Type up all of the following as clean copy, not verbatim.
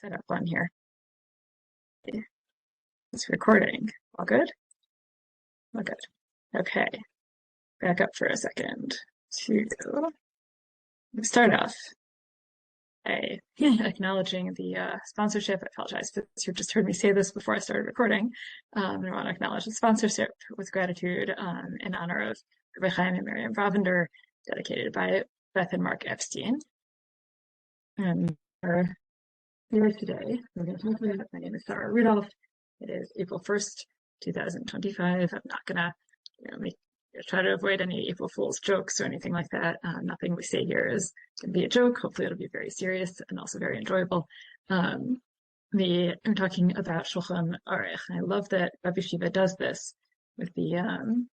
set up on here. It's recording. All good? All good. Okay. Back up for a second to start off by acknowledging the sponsorship. I apologize if you just heard me say this before I started recording. I want to acknowledge the sponsorship with gratitude in honor of Rabbi Chaim and Miriam Ravender, dedicated by Beth and Mark Epstein. And we're here today. We're going to talk about it. My name is Sarah Rudolph. It is April 1st, 2025. I'm not going to try to avoid any April Fool's jokes or anything like that. Nothing we say here is going to be a joke. Hopefully it'll be very serious and also very enjoyable. I'm talking about Shulchan Orech. I love that WebYeshiva does this with the, I'm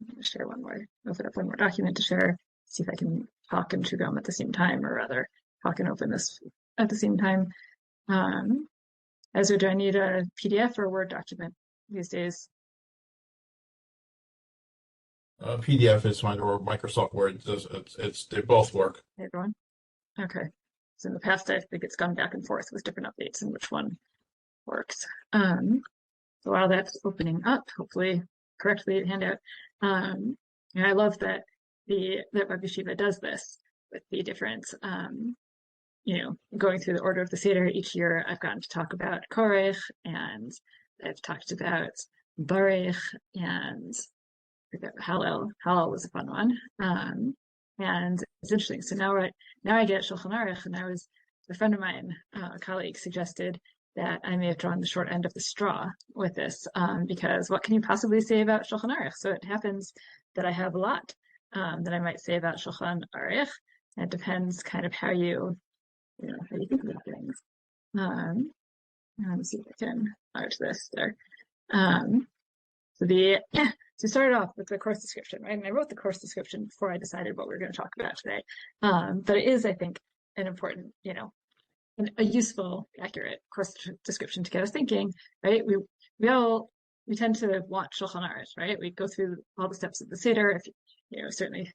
going to share one more, open up one more document to share, see if I can talk and chew gum at the same time, or rather talk and open this at the same time. Do I need a PDF or a Word document these days? PDF is fine, or Microsoft Word. They both work. Hey, everyone. Okay. So in the past, I think it's gone back and forth with different updates and which one works. So while that's opening up, hopefully correctly handout. And I love that that WebYeshiva does this with the different, going through the order of the Seder. Each year I've gotten to talk about Korech, and I've talked about Barech, and Hallel. Hallel was a fun one. And it's interesting. So now I get Shulchan Orech, and a friend of mine, a colleague, suggested that I may have drawn the short end of the straw with this, because what can you possibly say about Shulchan Orech? So it happens that I have a lot that I might say about Shulchan Orech. It depends kind of how you think about things. Let me see if I can enlarge this there. So started off with the course description, right? And I wrote the course description before I decided what we were going to talk about today. But it is, I think, an important, a useful, accurate course description to get us thinking, right? We tend to want Shulchan Orech, right? We go through all the steps of the Seder. Certainly,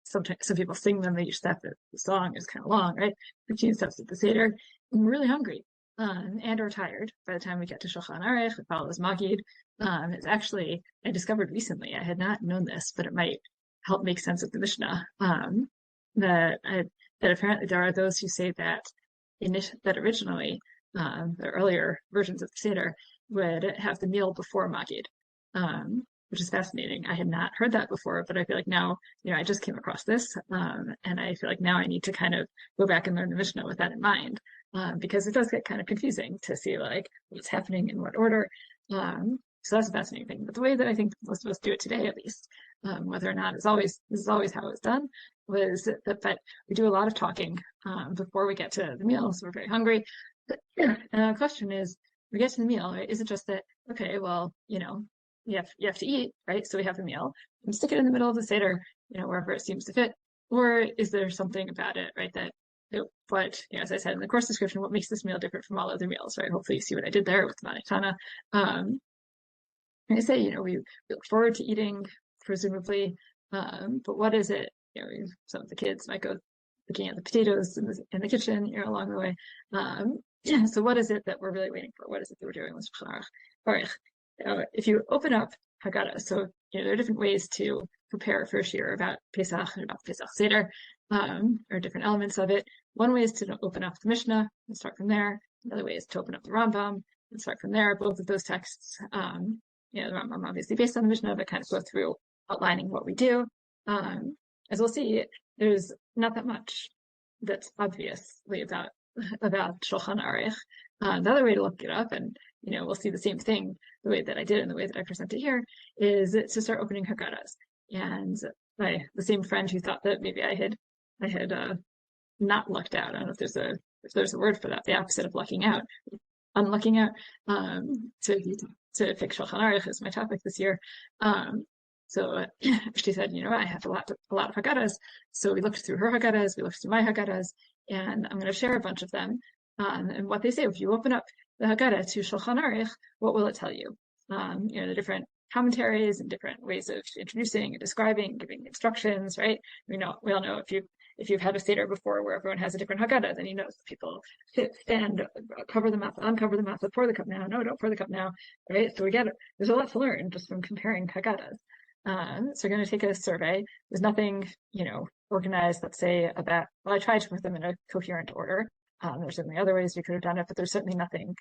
sometimes some people sing them. Each step of the song is kind of long, right? 15 steps of the Seder. I'm really hungry. And or tired by the time we get to Shulchan Orech. It follows Magid. It's actually, I discovered recently, I had not known this, but it might help make sense of the Mishnah, that apparently there are those who say that originally, the earlier versions of the Seder would have the meal before Magid, which is fascinating. I had not heard that before, but I feel like now, I just came across this, and I feel like now I need to kind of go back and learn the Mishnah with that in mind, because it does get kind of confusing to see what's happening in what order. So that's a fascinating thing. But the way that I think most of us do it today, at least, whether or not this is always how it's done, was that we do a lot of talking before we get to the meal, so we're very hungry. And the question is, we get to the meal, right? Is it just that, okay, well, you have to eat, right? So we have the meal and stick it in the middle of the Seder, wherever it seems to fit, or is there something about it, right? But as I said in the course description, what makes this meal different from all other meals, right? Hopefully you see what I did there with the Manitana. And I say, we look forward to eating, presumably, but what is it? Some of the kids might go looking at the potatoes in the kitchen, along the way. So what is it that we're really waiting for? What is it that we're doing with Shulchan Orech? If you open up Haggadah, so there are different ways to prepare for Shir about Pesach and about Pesach Seder, or different elements of it. One way is to open up the Mishnah and start from there. Another way is to open up the Rambam and start from there. Both of those texts, the Rambam obviously based on the Mishnah, but kind of go through outlining what we do. As we'll see, there's not that much that's obviously about Shulchan Orech. The other way to look it up, and we'll see the same thing the way that I did and the way that I present it here, is to start opening Haggadahs. And by the same friend who thought that maybe I had not lucked out. I don't know if there's a word for that, the opposite of lucking out, unlucking out. To fix Shulchan Orech is my topic this year. So she said, I have a lot of Haggadahs. So we looked through her Haggadahs, we looked through my Haggadahs, and I'm going to share a bunch of them. And what they say, if you open up the Haggadah to Shulchan Orech, what will it tell you? The different commentaries and different ways of introducing and describing, giving instructions, right? We all know if you if you've had a Seder before where everyone has a different Haggadah, then you know people stand, cover the mouth, uncover the mouth, pour the cup now, no, don't pour the cup now, right? So there's a lot to learn just from comparing Haggadahs. So we're going to take a survey. There's nothing, organized, let's say, about, well, I tried to put them in a coherent order. There's certainly other ways we could have done it, but there's certainly nothing,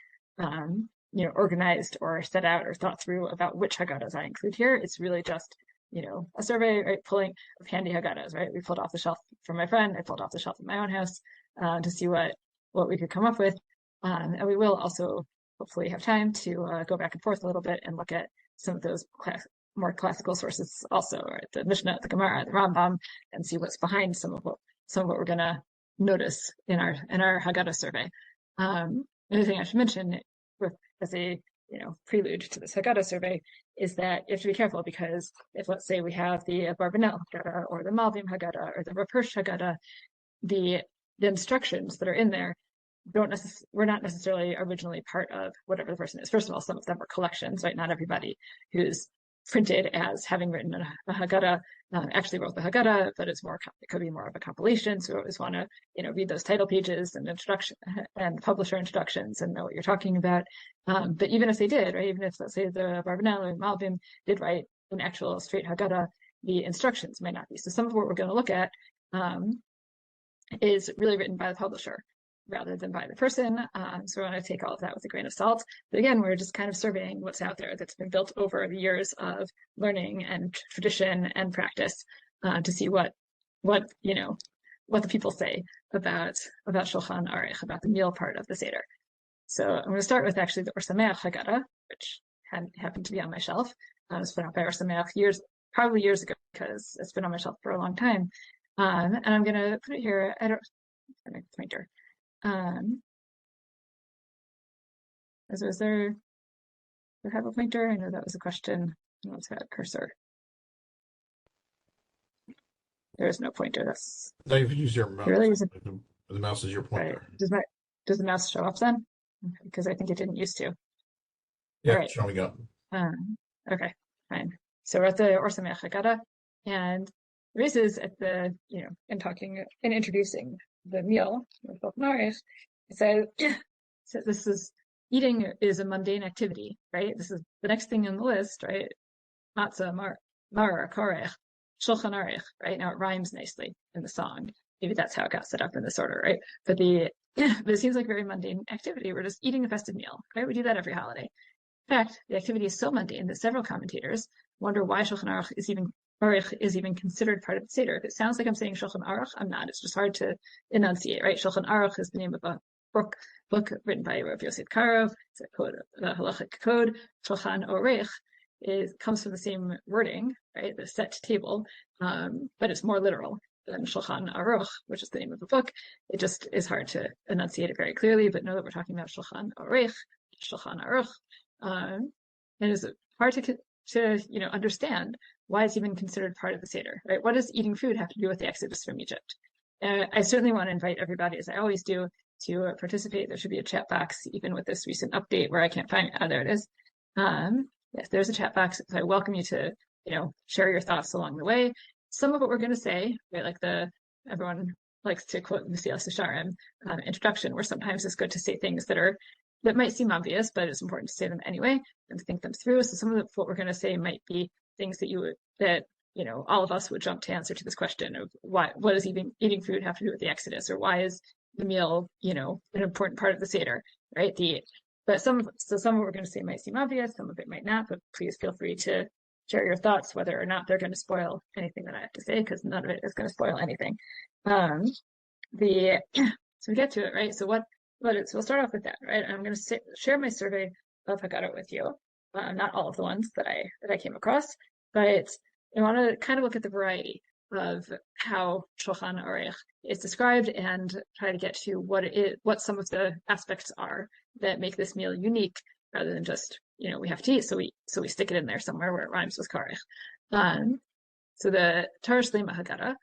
organized or set out or thought through about which Haggadahs I include here. It's really just, a survey, right, pulling of handy Haggadahs, right? We pulled off the shelf from my friend. I pulled off the shelf in my own house to see what we could come up with. And we will also hopefully have time to go back and forth a little bit and look at some of those more classical sources also, right? The Mishnah, the Gemara, the Rambam, and see what's behind some of what we're going to notice in our Haggadah survey. Another thing I should mention as a prelude to this Haggadah survey is that you have to be careful, because if, let's say, we have the Barbanel Haggadah or the Malvim Haggadah or the Rapirsh Haggadah, the instructions that are in there were not necessarily originally part of whatever the person is. First of all, some of them are collections, right? Not everybody who's printed as having written a Haggadah actually wrote the Haggadah, but it could be more of a compilation. So we always want to, read those title pages and introduction and publisher introductions and know what you're talking about. But even if they did, right, even if, let's say, the Barbanel or Malvim did write an actual straight Haggadah, the instructions might not be. So some of what we're going to look at is really written by the publisher rather than by the person. So we want to take all of that with a grain of salt. But again, we're just kind of surveying what's out there that's been built over the years of learning and tradition and practice to see what the people say about Shulchan Orech, about the meal part of the Seder. So I'm going to start with actually the Or Sameach Haggadah, which happened to be on my shelf. It was put out by Or Sameach probably years ago, because it's been on my shelf for a long time. And I'm going to put it here. I pointer. Is there, do I have a pointer? I know that was a question. Let's have a cursor. There is no pointer. That's No, you can use your mouse. Really? The mouse is your pointer. Right. Does the mouse show up then? Because I think it didn't used to. Yeah, right. Showing up. Okay, fine. So we're at the Or Sameach Haggadah, and the basis at the, in introducing the meal with Shulchan Orech, it says, eating is a mundane activity, right? This is the next thing on the list, right? Matzah, Mara, Korech, Shulchan Orech, right? Now it rhymes nicely in the song. Maybe that's how it got set up in this order, right? But it seems like a very mundane activity. We're just eating a festive meal, right? We do that every holiday. In fact, the activity is so mundane that several commentators wonder why Shulchan Orech is even considered part of the Seder. If it sounds like I'm saying Shulchan Orech, I'm not. It's just hard to enunciate, right? Shulchan Orech is the name of a book written by Rav Yosef Karo. It's a code, the halachic code. Shulchan Orech comes from the same wording, right? The set table, but it's more literal than Shulchan Aruch, which is the name of the book. It just is hard to enunciate it very clearly, but know that we're talking about Shulchan Orech, Shulchan Aruch, and it's hard to understand why it's even considered part of the Seder, right? What does eating food have to do with the Exodus from Egypt? I certainly want to invite everybody, as I always do, to participate. There should be a chat box, even with this recent update where I can't find it. There it is. Yes, there's a chat box. So I welcome you to, share your thoughts along the way. Some of what we're going to say, right, like everyone likes to quote Mesilas Yesharim introduction, where sometimes it's good to say things that might seem obvious, but it's important to say them anyway and to think them through. So some of what we're going to say might be things that all of us would jump to answer to this question of what does eating food have to do with the Exodus, or why is the meal, an important part of the Seder, right? Some of what we're going to say might seem obvious, some of it might not, but please feel free to share your thoughts, whether or not they're going to spoil anything that I have to say, because none of it is going to spoil anything. So we get to it, right? So so we'll start off with that, right? I'm going to share my survey of Haggadah with you. Not all of the ones that I came across, but I want to kind of look at the variety of how Shulchan Orech is described and try to get to what some of the aspects are that make this meal unique, rather than just, we have to eat, so we stick it in there somewhere where it rhymes with Korech. So the Torah Shlema Haggadah,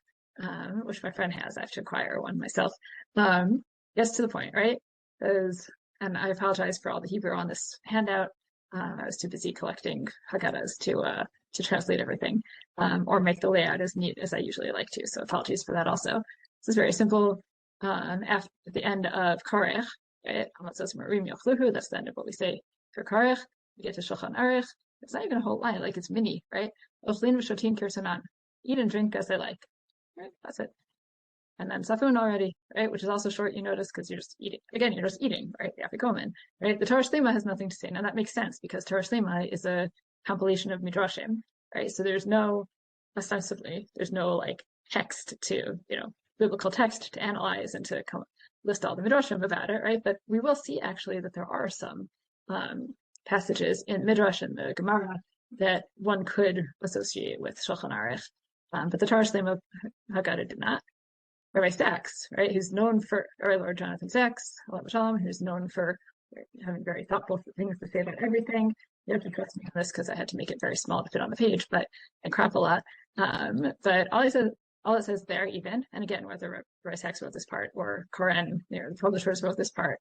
which my friend has, I have to acquire one myself, gets to the point, right? And I apologize for all the Hebrew on this handout. I was too busy collecting Haggadahs to translate everything, or make the layout as neat as I usually like to. So apologies for that also. This is very simple. At the end of Karech, right? That's the end of what we say for Karech. We get to Shulchan Orech. It's not even a whole line, like it's mini, right? Eat and drink as I like. Right? That's it. And then Safun already, right? Which is also short, you notice, because you're just eating. Again, you're just eating, right? The Afikomen, right? The Torah Shlema has nothing to say. Now that makes sense because Torah Shlema is a compilation of Midrashim, right? So ostensibly, there's no like text to, biblical text to analyze and to list all the Midrashim about it, right? But we will see actually that there are some passages in Midrash and the Gemara that one could associate with Shulchan Orech. But the Torah Shlema Haggadah did not. Rabbi Sachs, right, who's known for, or Lord Jonathan Sachs, who's known for having very thoughtful things to say about everything. You have to trust me on this because I had to make it very small to fit on the page, but and crop a lot. But all it says there, even, and again, whether Rabbi Sachs wrote this part or Koren, the publishers wrote this part,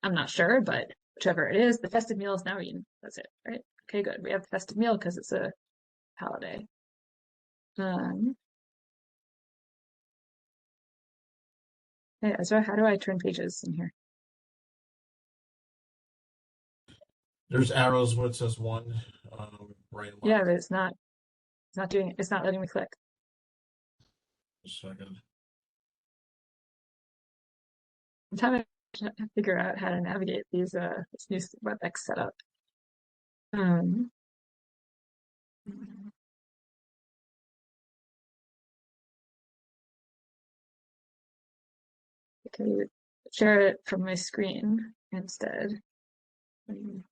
I'm not sure, but whichever it is, the festive meal is now eaten. That's it, right? Okay, good. We have the festive meal because it's a holiday. Hey, Ezra, how do I turn pages in here? There's arrows where it says 1, right. Yeah, but it's not letting me click. A second. I'm trying to figure out how to navigate this new WebEx setup. Okay, share it from my screen instead. 2.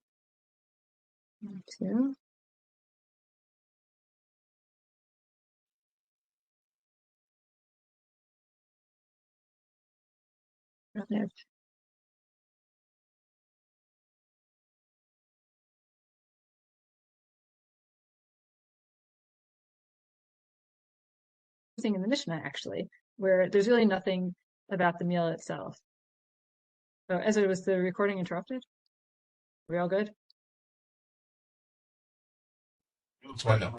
Thing in the Mishnah actually, where there's really nothing about the meal itself. So, Ezra, was the recording interrupted? Are we all good? Let's find out.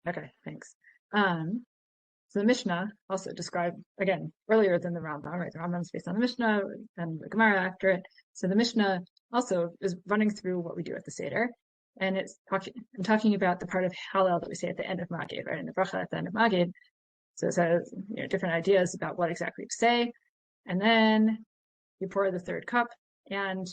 Okay, thanks. So the Mishnah also described, again, earlier than the Rambam, right? The Rambam's based on the Mishnah and the Gemara after it. So the Mishnah also is running through what we do at the Seder. And I'm talking about the part of Hallel that we say at the end of Magid, right? In the bracha at the end of Magid. So it says, different ideas about what exactly to say. And then you pour the third cup and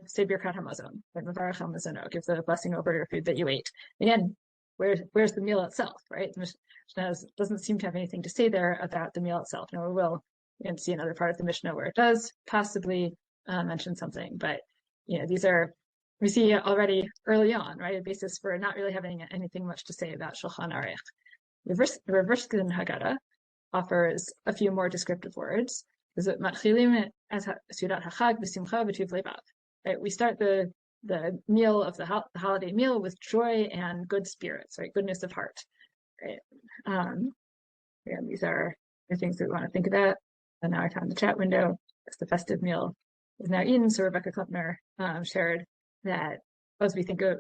say Birkat HaMazon, Mevarach HaMazono, give the blessing over your food that you ate. Again, where's the meal itself, right? The Mishnah doesn't seem to have anything to say there about the meal itself. Now we will see another part of the Mishnah where it does possibly mention something, but we see already early on, right, a basis for not really having anything much to say about Shulchan Orech. The Reverskin Haggadah offers a few more descriptive words. Is it matchilim as sudat hachag b'simcha b'tuv levav? Right, we start the meal of the holiday meal with joy and good spirits, right? Goodness of heart, right? Again, these are the things that we want to think about. And now I found the chat window. It's the festive meal is now eaten. So Rebecca Kleppner shared that as we think of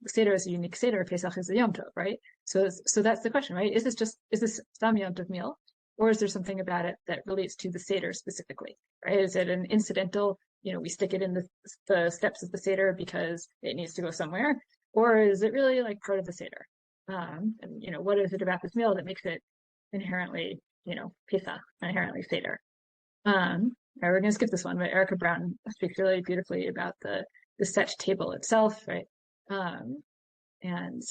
Seder as a unique Seder, Pesach is a Yom Tov, right? So that's the question, right? Is this Stam Yom Tov meal, or is there something about it that relates to the Seder specifically, right? Is it an incidental? We stick it in the steps of the Seder because it needs to go somewhere, or is it really like part of the Seder? And what is it about this meal that makes it inherently, Pesach, inherently Seder? Right, we're going to skip this one, but Erica Brown speaks really beautifully about the set table itself, right? And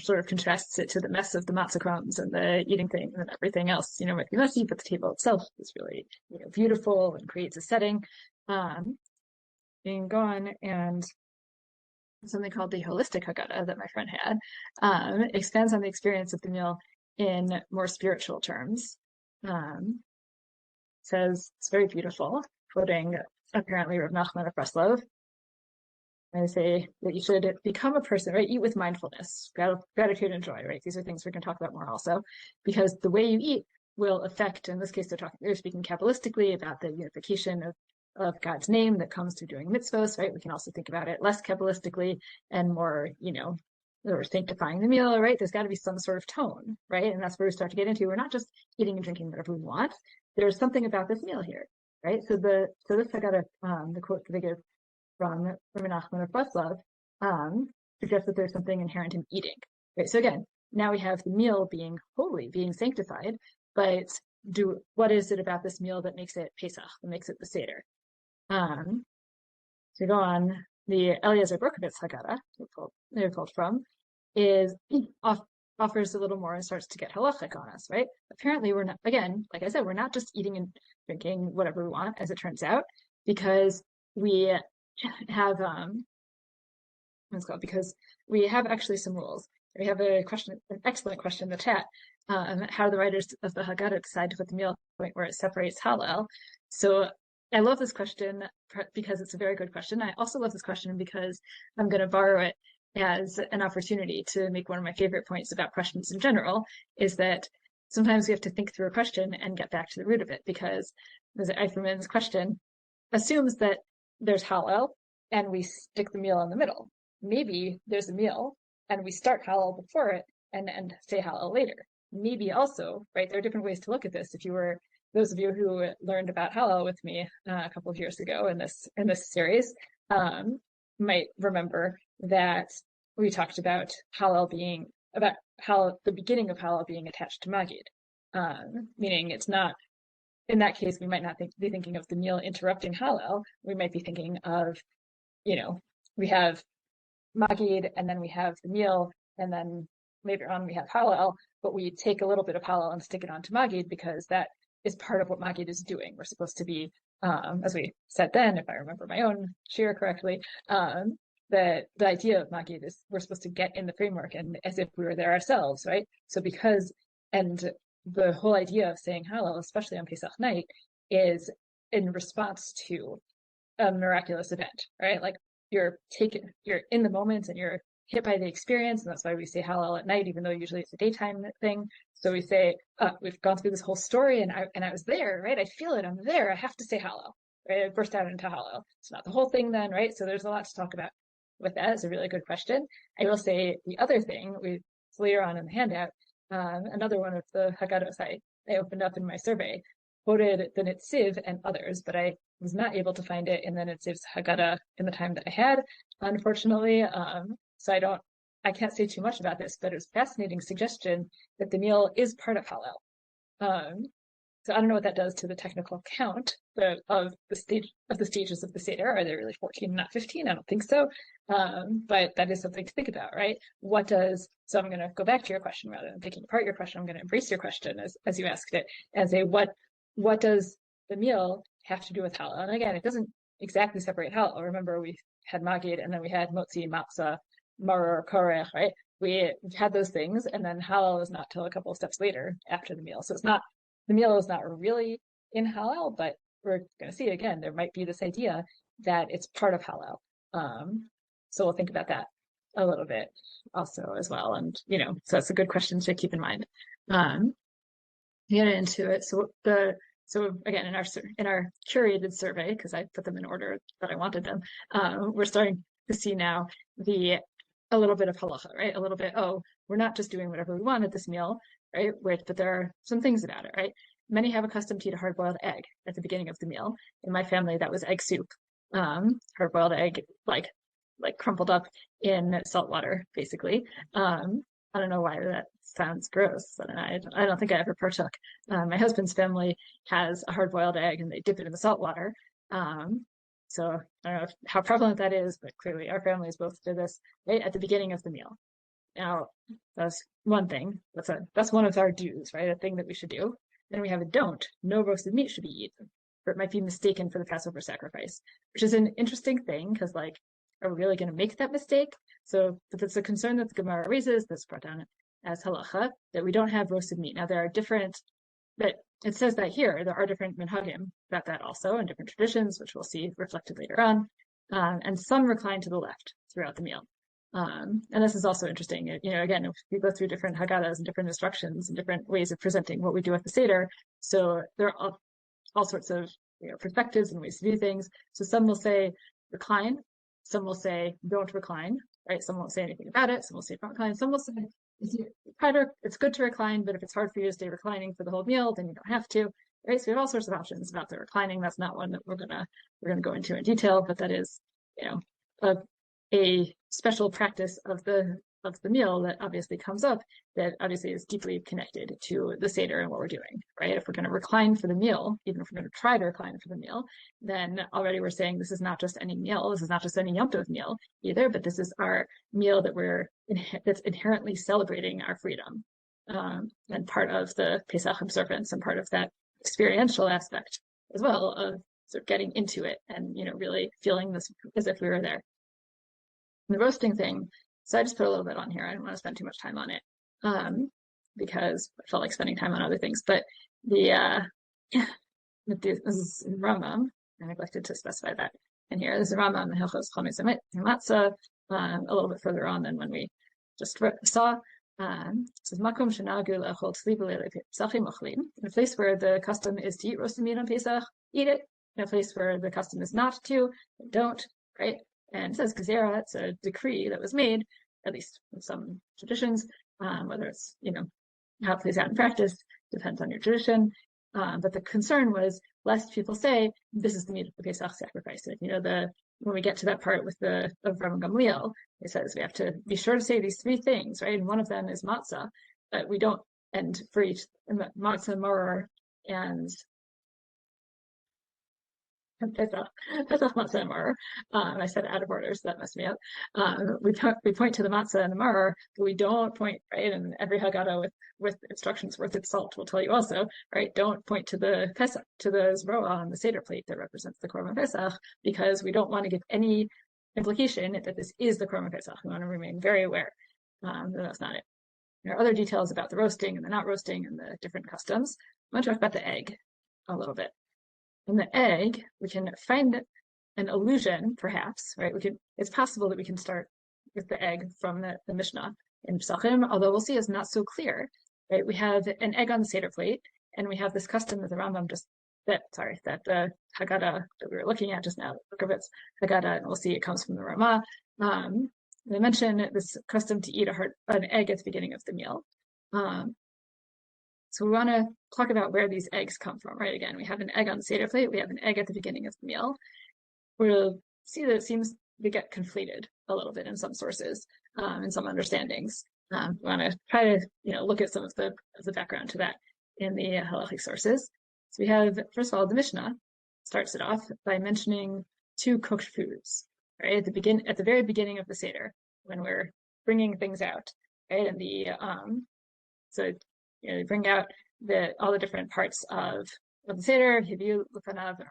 sort of contrasts it to the mess of the matzah crumbs and the eating things and everything else. Might be messy, but the table itself is really beautiful and creates a setting. Being gone, and something called the holistic Haggadah that my friend had expands on the experience of the meal in more spiritual terms. Says it's very beautiful, quoting apparently Rav Nachman of Breslov. I say that you should become a person, right? Eat with mindfulness, gratitude and joy, right? These are things we're going to talk about more also, because the way you eat will affect, in this case, they're speaking Kabbalistically about the unification of God's name that comes through doing mitzvos, right? We can also think about it less Kabbalistically and more, or sanctifying the meal, right? There's got to be some sort of tone, right? And that's where we start to get into. We're not just eating and drinking whatever we want. There's something about this meal here, right? So this I got the quote that I give from Rabbi Nachman of Breslov suggests that there's something inherent in eating, right? So again, now we have the meal being holy, being sanctified, but what is it about this meal that makes it Pesach, that makes it the Seder? To go on, the Eliezer Berkovitz Haggadah, they're pulled from, offers a little more and starts to get halachic on us, right? Apparently we're not, again, like I said, we're not just eating and drinking whatever we want, as it turns out, because we have, because we have actually some rules. We have an excellent question in the chat. How do the writers of the Haggadah decide to put the meal at the point where it separates Hallel? So I love this question because it's a very good question. I also love this question because I'm going to borrow it as an opportunity to make one of my favorite points about questions in general, is that sometimes we have to think through a question and get back to the root of it, because Eiferman's question assumes that there's Hallel and we stick the meal in the middle. Maybe there's a meal and we start Hallel before it and say Hallel later. Maybe also, right, there are different ways to look at this. If you were, those of you who learned about Hallel with me a couple of years ago in this series, might remember that we talked about the beginning of Hallel being attached to Magid, meaning it's not, in that case, we might not be thinking of the meal interrupting Hallel. We might be thinking of, we have Magid and then we have the meal, and then later on we have Hallel, but we take a little bit of Hallel and stick it onto Magid because that is part of what Magid is doing. We're supposed to be, as we said then, if I remember my own shir correctly, the idea of Magid is we're supposed to get in the framework and as if we were there ourselves, right? So and the whole idea of saying Hallel, especially on Pesach night, is in response to a miraculous event, right? Like you're in the moment and you're hit by the experience, and that's why we say Hallel at night, even though usually it's a daytime thing. So we say, we've gone through this whole story and I was there, right? I feel it, I'm there, I have to say Hallel, right? I burst out into Hallel. It's not the whole thing then, right? So there's a lot to talk about with that. It's a really good question. I will say the other thing, it's later on in the handout, another one of the Haggadot I opened up in my survey, quoted the Netziv and others, but I was not able to find it in the Netziv's Haggadah in the time that I had, unfortunately. So I can't say too much about this, but it was a fascinating suggestion that the meal is part of Hallel. So I don't know what that does to the technical count of the stages of the Seder. Are there really 14, not 15? I don't think so. But that is something to think about, right? So I'm going to go back to your question rather than picking apart your question. I'm going to embrace your question as you asked it, as a what does the meal have to do with Hallel? And again, it doesn't exactly separate Hallel. Remember, we had Magid and then we had Motzi, Matzah, Maror, Korech, right? We had those things, and then Hallel is not till a couple of steps later after the meal. So the meal is not really in Hallel, but we're going to see again, there might be this idea that it's part of Hallel. So we'll think about that a little bit also as well. And, so that's a good question to keep in mind. Get into it. So again, in our curated survey, because I put them in order that I wanted them, we're starting to see now a little bit of halacha, right? A little bit, we're not just doing whatever we want at this meal, right? But there are some things about it, right? Many have a custom to eat a hard-boiled egg at the beginning of the meal. In my family, that was egg soup. Hard-boiled egg, like crumpled up in salt water, basically. I don't know why that sounds gross. I don't think I ever partook. My husband's family has a hard-boiled egg and they dip it in the salt water. So I don't know how prevalent that is, but clearly our families both did this right at the beginning of the meal. Now, that's one thing. That's one of our do's, right? A thing that we should do. Then we have a don't. No roasted meat should be eaten, or it might be mistaken for the Passover sacrifice, which is an interesting thing because, are we really going to make that mistake? But it's a concern that the Gemara raises that's brought down as halacha, that we don't have roasted meat. Now, but it says that here, there are different minhagim about that also, and different traditions, which we'll see reflected later on. And some recline to the left throughout the meal. And this is also interesting. Again, if we go through different Haggadahs and different instructions and different ways of presenting what we do at the Seder, so there are all sorts of perspectives and ways to do things. So some will say recline, some will say don't recline, right? Some won't say anything about it. Some will say recline. Some will say it's good to recline, but if it's hard for you to stay reclining for the whole meal, then you don't have to, right? So we have all sorts of options about the reclining. That's not one that we're gonna go into in detail, but that is, a special practice of the meal that obviously comes up, that obviously is deeply connected to the Seder and what we're doing, right? If we're going to recline for the meal, even if we're going to try to recline for the meal, then already we're saying this is not just any meal, this is not just any Yom Tov meal either, but this is our meal that's inherently celebrating our freedom, and part of the Pesach observance and part of that experiential aspect as well of sort of getting into it and really feeling this as if we were there. The roasting thing, so I just put a little bit on here. I didn't want to spend too much time on it, because I felt like spending time on other things. But this is Rambam. I neglected to specify that in here. This is Rambam Hilchos Chametz Matzah, a little bit further on than when we just saw. It says Makom shenagu le'achol tzli b'leilei Pesachim ochlin. In a place where the custom is to eat roasted meat on Pesach, eat it. In a place where the custom is not to, don't. Right? And it says Gezerah, it's a decree that was made, at least in some traditions, whether it's, how it plays out in practice, depends on your tradition. But the concern was, lest people say, this is the meat of the Pesach sacrifice. And, when we get to that part with of Rabban Gamliel, it says we have to be sure to say these three things, right? And one of them is matzah, but we don't, and for each, matzah, maror, and Pesach matzah and maror. I said out of order, so that messed me up. We point to the matzah and the maror, but we don't point, right? And every Haggadah with instructions worth its salt will tell you also, right? Don't point to the Pesach, to the zroa on the Seder plate that represents the Korban Pesach, because we don't want to give any implication that this is the Korban Pesach. We want to remain very aware that that's not it. There are other details about the roasting and the not roasting and the different customs. I want to talk about the egg a little bit. In the egg, we can find an allusion, perhaps, right? It's possible that we can start with the egg from the Mishnah in Pesachim, although we'll see it's not so clear, right? We have an egg on the Seder plate, and we have this custom that the Rambam that the Haggadah that we were looking at just now, Berkovitz Haggadah, and we'll see it comes from the Ramah. They mention this custom to eat an egg at the beginning of the meal. So we want to talk about where these eggs come from, right? Again, we have an egg on the Seder plate. We have an egg at the beginning of the meal. We'll see that it seems to get conflated a little bit in some sources, in some understandings. We want to try to, look at some of the background to that in the halachic sources. So we have, first of all, the Mishnah starts it off by mentioning two cooked foods, right? At the very beginning of the Seder, when we're bringing things out, right? And so you bring out all the different parts of the Seder. Hiviu lefanav. We're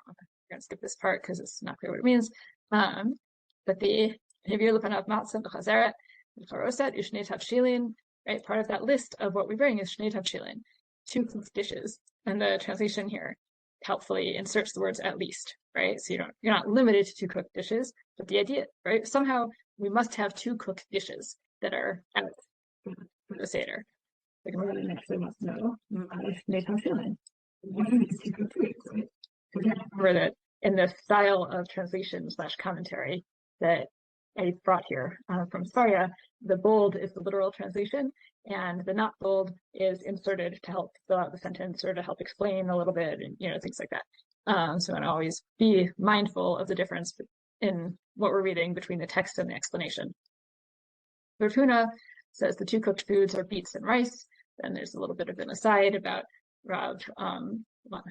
going to skip this part because it's not clear what it means. But the Hiviu lefanav matzah v'chazeret v'charoset ushnei tavshilin. Right, part of that list of what we bring is shnei tavshilin, two cooked dishes. And the translation here helpfully inserts the words at least. Right, so you're not limited to two cooked dishes, but the idea, right, somehow we must have two cooked dishes that are out for the Seder. Like, everyone actually wants to know remember that in the style of translation / commentary that I brought here from Saria, the bold is the literal translation, and the not bold is inserted to help fill out the sentence or to help explain a little bit, and things like that. So I want to always be mindful of the difference in what we're reading between the text and the explanation. Rav Huna says the two cooked foods are beets and rice. Then there's a little bit of an aside about Rava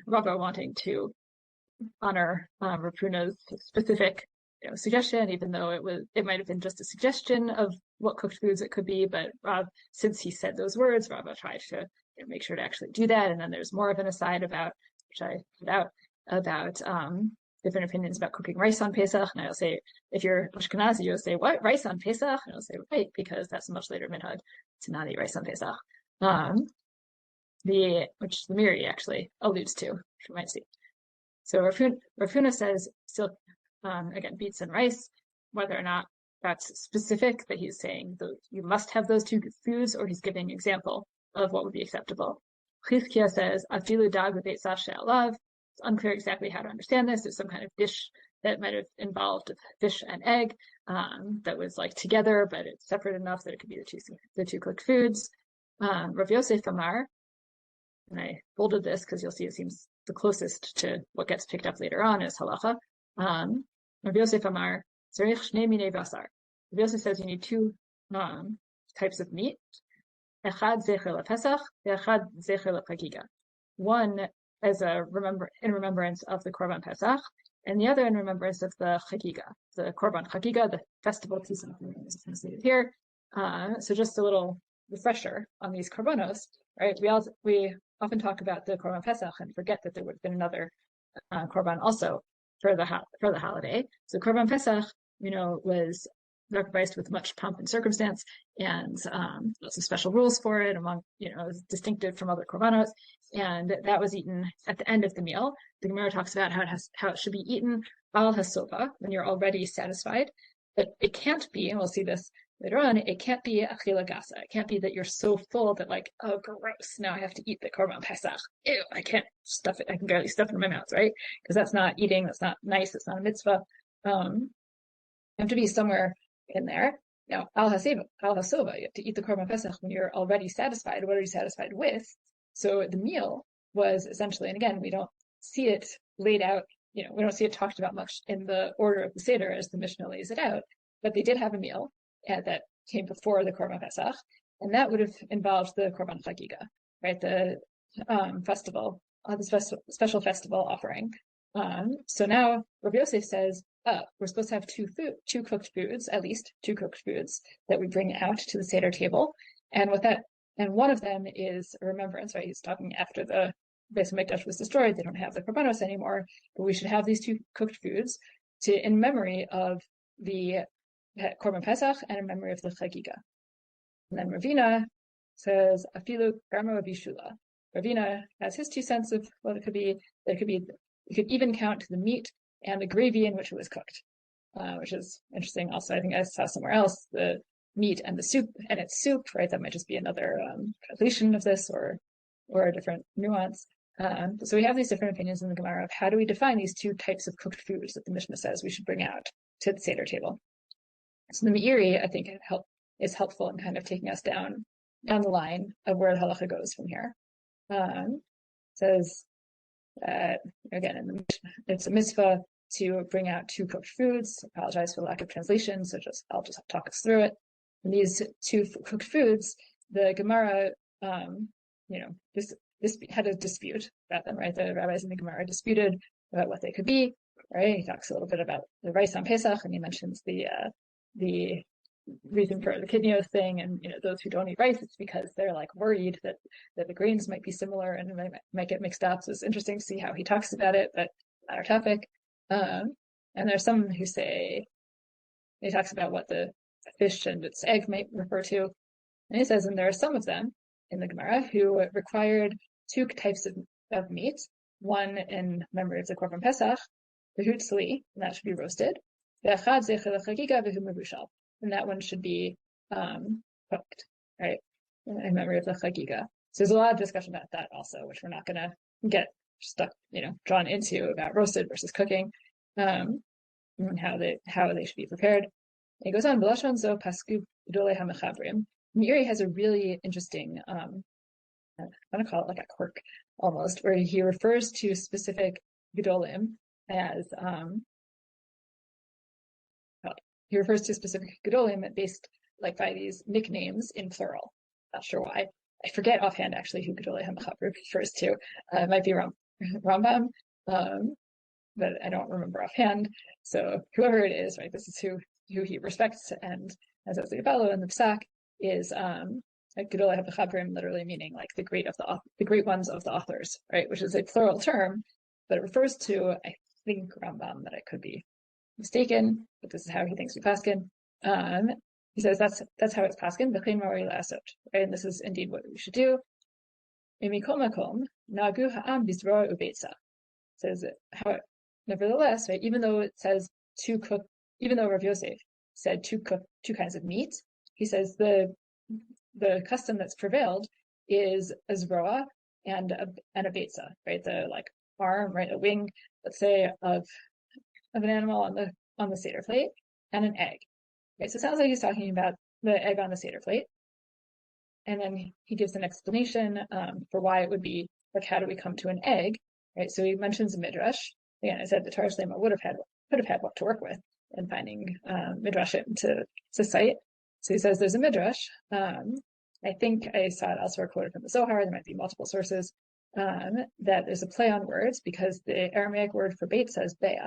wanting to honor Rav Huna's specific suggestion, even though it might have been just a suggestion of what cooked foods it could be. But since he said those words, Rava tried to make sure to actually do that. And then there's more of an aside about, which I put out, about different opinions about cooking rice on Pesach. And I'll say, if you're Ashkenazi, you'll say, what, rice on Pesach? And I'll say, right, because that's a much later minhag to not eat rice on Pesach. Which the Miri actually alludes to, which we might see. So Rav Huna says still, again, beets and rice, whether or not that's specific, that he's saying you must have those two foods, or he's giving an example of what would be acceptable. Chizkiah says, afilu dag v'beit saf she'alav. It's unclear exactly how to understand this. There's some kind of dish that might have involved fish and egg that was like together, but it's separate enough that it could be the two cooked foods. Rav Yosef Amar, and I bolded this because you'll see it seems the closest to what gets picked up later on is halacha. Rav Yosef Amar, Tzarich Shnei Minei Basar. Rav Yosef says you need two types of meat. Echad zecher lePesach, echad zecher leChagiga. One as in remembrance of the Korban Pesach, and the other in remembrance of the Chagiga, the Korban Chagiga, the festival piece of is translated here. So just a little refresher on these korbanos, right? We often talk about the Korban Pesach and forget that there would have been another korban also for the holiday. So Korban Pesach, was sacrificed with much pomp and circumstance, and lots of special rules for it. Is distinctive from other korbanos, and that was eaten at the end of the meal. The Gemara talks about how it should be eaten al hasova, when you're already satisfied. But it can't be, and we'll see this later on, it can't be achila gasa. It can't be that you're so full that like, oh, gross, now I have to eat the Korban Pesach. Ew, I can't stuff it. I can barely stuff it in my mouth, right? Because that's not eating. That's not nice. It's not a mitzvah. You have to be somewhere in there. Now, al hasova, you have to eat the Korban Pesach when you're already satisfied. What are you satisfied with? So the meal was essentially, and again, we don't see it laid out, we don't see it talked about much in the order of the Seder as the Mishnah lays it out, but they did have a meal that came before the Korban Pesach, and that would have involved the Korban Chagiga, right? The festival, the special festival offering. So now Rabbi Yosef says, we're supposed to have two cooked foods, at least two cooked foods that we bring out to the Seder table. And one of them is a remembrance, right? He's talking after the Beis Hamikdash was destroyed, they don't have the korbanos anymore, but we should have these two cooked foods in memory of the Korban Pesach and in memory of the Chagiga. And then Ravina says, Afilu Garma Bishula. Ravina has his 2 cents of what it could be. You could even count the meat and the gravy in which it was cooked, which is interesting. Also, I think I saw somewhere else the meat and the soup and its soup, right? That might just be another translation of this or a different nuance. So we have these different opinions in the Gemara of how do we define these two types of cooked foods that the Mishnah says we should bring out to the Seder table. So the Meiri, I think, is helpful in kind of taking us down the line of where the halacha goes from here. Says again, in the Mishnah, it's a mitzvah to bring out two cooked foods. I apologize for the lack of translation, so I'll just talk us through it. And these two cooked foods, the Gemara, this had a dispute about them, right? The rabbis in the Gemara disputed about what they could be, right? He talks a little bit about the rice on Pesach, and he mentions the reason for the kidney thing, and those who don't eat rice, it's because they're like worried that the grains might be similar and might get mixed up. So it's interesting to see how he talks about it, but not our topic. And there's some who say he talks about what the fish and its egg might refer to, and he says, and there are some of them in the Gemara who required two types of meat, one in memory of the Korban Pesach, the hutzli, and that should be roasted, and that one should be cooked, right, in memory of the chagiga. So there's a lot of discussion about that also, which we're not going to get stuck, drawn into about roasted versus cooking, and how they should be prepared. And he goes on, B'lashon zo pasku gedolei hamechavrim. Meiri has a really interesting, I'm going to call it like a quirk almost, where he refers to specific gedolim as based like by these nicknames in plural. Not sure why. I forget offhand actually who Gedolei HaMechaber refers to. It might be Rambam, but I don't remember offhand. So whoever it is, right? This is who he respects, and as the Abalo and the Pesach is Gedolei HaMechaberim, literally meaning like the great ones of the authors, right? Which is a plural term, but it refers to, I think, Rambam, that I could be mistaken, but this is how he thinks we paskin. He says that's how it's paskin, right? And this is indeed what we should do. Says how, nevertheless, right? Even though it says even though Rav Yosef said two kinds of meat, he says the custom that's prevailed is a zroa and a beitza, right? The like arm, right? A wing, let's say, of of an animal on the Seder plate and an egg. Okay, so it sounds like he's talking about the egg on the Seder plate. And then he gives an explanation for why it would be, like, how do we come to an egg, right? So he mentions a midrash. Again, I said the Torah Shlema could have had what to work with in finding midrashim to cite. So he says there's a midrash. I think I saw it elsewhere quoted from the Zohar. There might be multiple sources. That there's a play on words because the Aramaic word for bait says bea,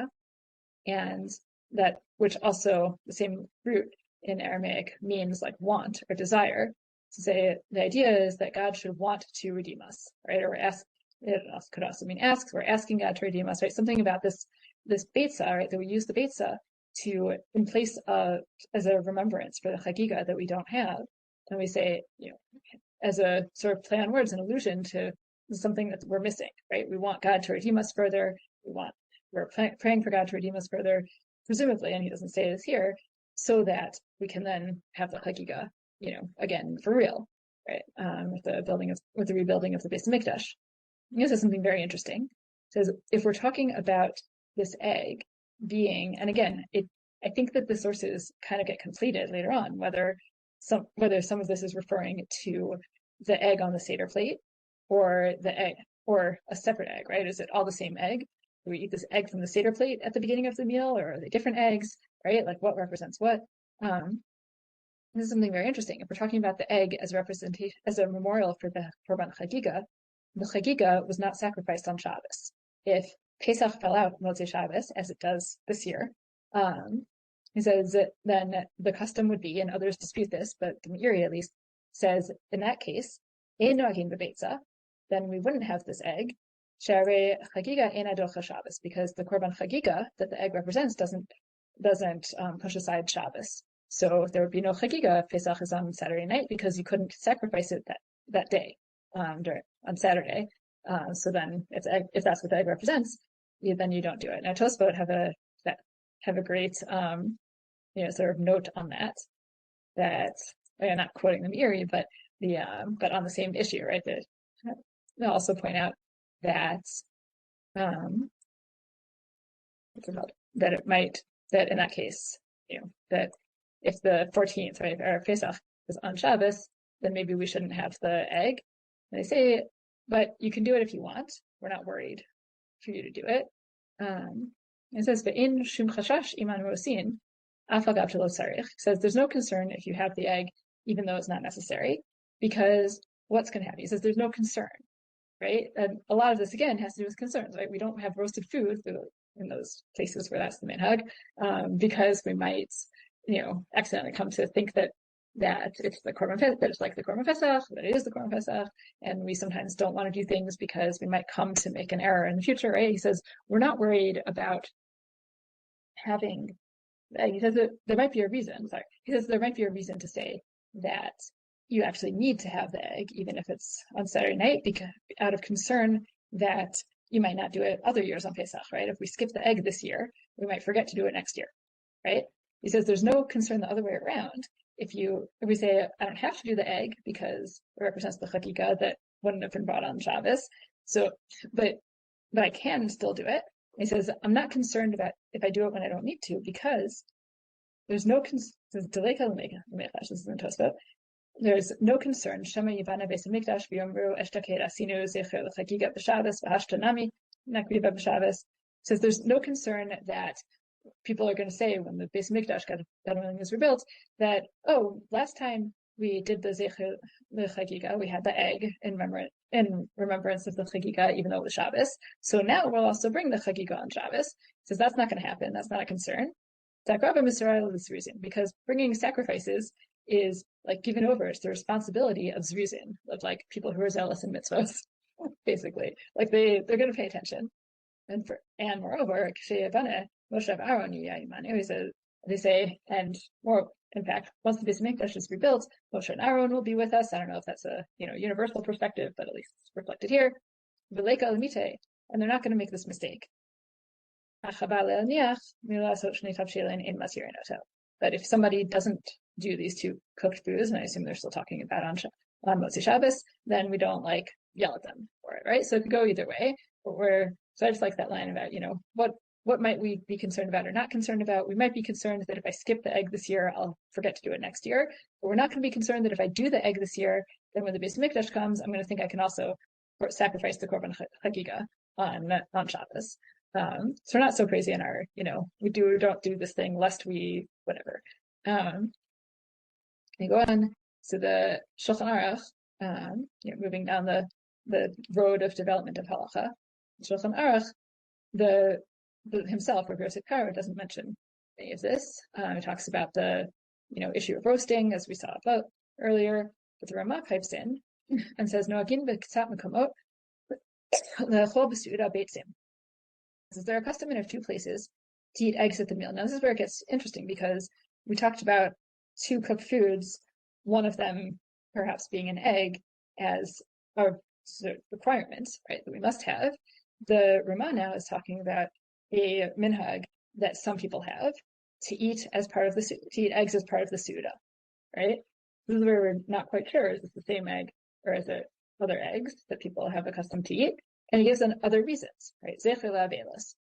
and that, which also the same root in Aramaic means like want or desire. To say the idea is that God should want to redeem us, right? Or ask, it could also mean ask. We're asking God to redeem us, right? Something about this beitza, right? That we use the beitza to in place of as a remembrance for the chagiga that we don't have, and we say, as a sort of play on words, an allusion to something that we're missing, right? We want God to redeem us further. We're praying for God to redeem us further, presumably, and he doesn't say this here, so that we can then have the chagiga, again for real, right? With the rebuilding of the Beis Hamikdash. He says something very interesting. It says if we're talking about this egg being, and again, I think that the sources kind of get conflated later on, whether some of this is referring to the egg on the Seder plate or the egg or a separate egg, right? Is it all the same egg? Do we eat this egg from the Seder plate at the beginning of the meal, or are they different eggs, right? Like what represents what? This is something very interesting. If we're talking about the egg as representation, as a memorial for the Korban Chagiga, the Chagiga was not sacrificed on Shabbos. If Pesach fell out Motzei Shabbos, as it does this year, he says that then the custom would be, and others dispute this, but the Meiri at least says in that case, ein noagin b'beitza, then we wouldn't have this egg. Sharei Chagiga ein adocha Shabbos, because the Korban Chagiga that the egg represents doesn't push aside Shabbos. So there would be no chagiga if Pesach is on Saturday night because you couldn't sacrifice it that day on Saturday. So then if that's what the egg represents, then you don't do it. Now Tosfot have a great sort of note on that I'm not quoting the Meiri, but but on the same issue, right? They'll also point out that that in that case, that if the 14th, right, or Pesach is on Shabbos, then maybe we shouldn't have the egg. And they say, but you can do it if you want. We're not worried for you to do it. It says, "Ve'in shum chashash iman rosin, afagav lo tzarich." Says there's no concern if you have the egg, even though it's not necessary, because what's going to happen? He says there's no concern, right? And a lot of this again has to do with concerns, right? We don't have roasted food in those places where that's the minhag, because we might, accidentally come to think that it's the Korban Pesach, that it's like the Korban Pesach, that it is the Korban Pesach, and we sometimes don't want to do things because we might come to make an error in the future, right? He says we're not worried about having. He says that there might be a reason. He says there might be a reason to say that you actually need to have the egg, even if it's on Saturday night, because out of concern that you might not do it other years on Pesach, right? If we skip the egg this year, we might forget to do it next year, right? He says there's no concern the other way around. If we say I don't have to do the egg because it represents the chagiga that wouldn't have been brought on Shabbos, so but I can still do it. He says I'm not concerned about if I do it when I don't need to, because there's no there's no concern. Shema Yivana Beis Hamikdash v'yomru eshtaked asinu zecher l'chagiga b'Shabbos v'hashtanami nakriva b'Shabbos. Says there's no concern that people are going to say when the Beis Hamikdash God willing is rebuilt that, oh, last time we did the zecher l'chagiga, we had the egg in remembrance of the chagiga, even though it was Shabbos. So now we'll also bring the chagiga on Shabbos. Says that's not going to happen. That's not a concern. Because bringing sacrifices is like given over to the responsibility of zruzin, of like people who are zealous in mitzvahs, basically. Like they're going to pay attention. And moreover, they say, and more, in fact, once the Beis Hamikdash is rebuilt, Moshe and Aaron will be with us. I don't know if that's a universal perspective, but at least it's reflected here. And they're not going to make this mistake. But if somebody doesn't do these two cooked foods, and I assume they're still talking about on Motzei Shabbos, then we don't yell at them for it, right? So it could go either way. So I just like that line about, what what might we be concerned about or not concerned about? We might be concerned that if I skip the egg this year, I'll forget to do it next year. But we're not going to be concerned that if I do the egg this year, then when the Beis Mikdash comes, I'm going to think I can also sacrifice the Korban Chagiga on Shabbos. So we're not so crazy in our, we don't do this thing lest we whatever. We go on. So the Shulchan Orech, moving down the road of development of halacha, Shulchan Orech, himself, Rabbi Yosef Karo, doesn't mention any of this. He talks about the issue of roasting, as we saw about earlier, but the Rama pipes in and says, "Noagin b'kitzat mekomot le'echol b'suda beitzim." Says there are custom in a few places to eat eggs at the meal. Now this is where it gets interesting because we talked about two cooked foods, one of them perhaps being an egg as a requirement, right, that we must have. The Rama now is talking about a minhag that some people have to eat eat eggs as part of the Suda, right? This is where we're not quite sure, is it the same egg or is it other eggs that people have accustomed to eat? And he gives them other reasons, right? Zecher la'avelos,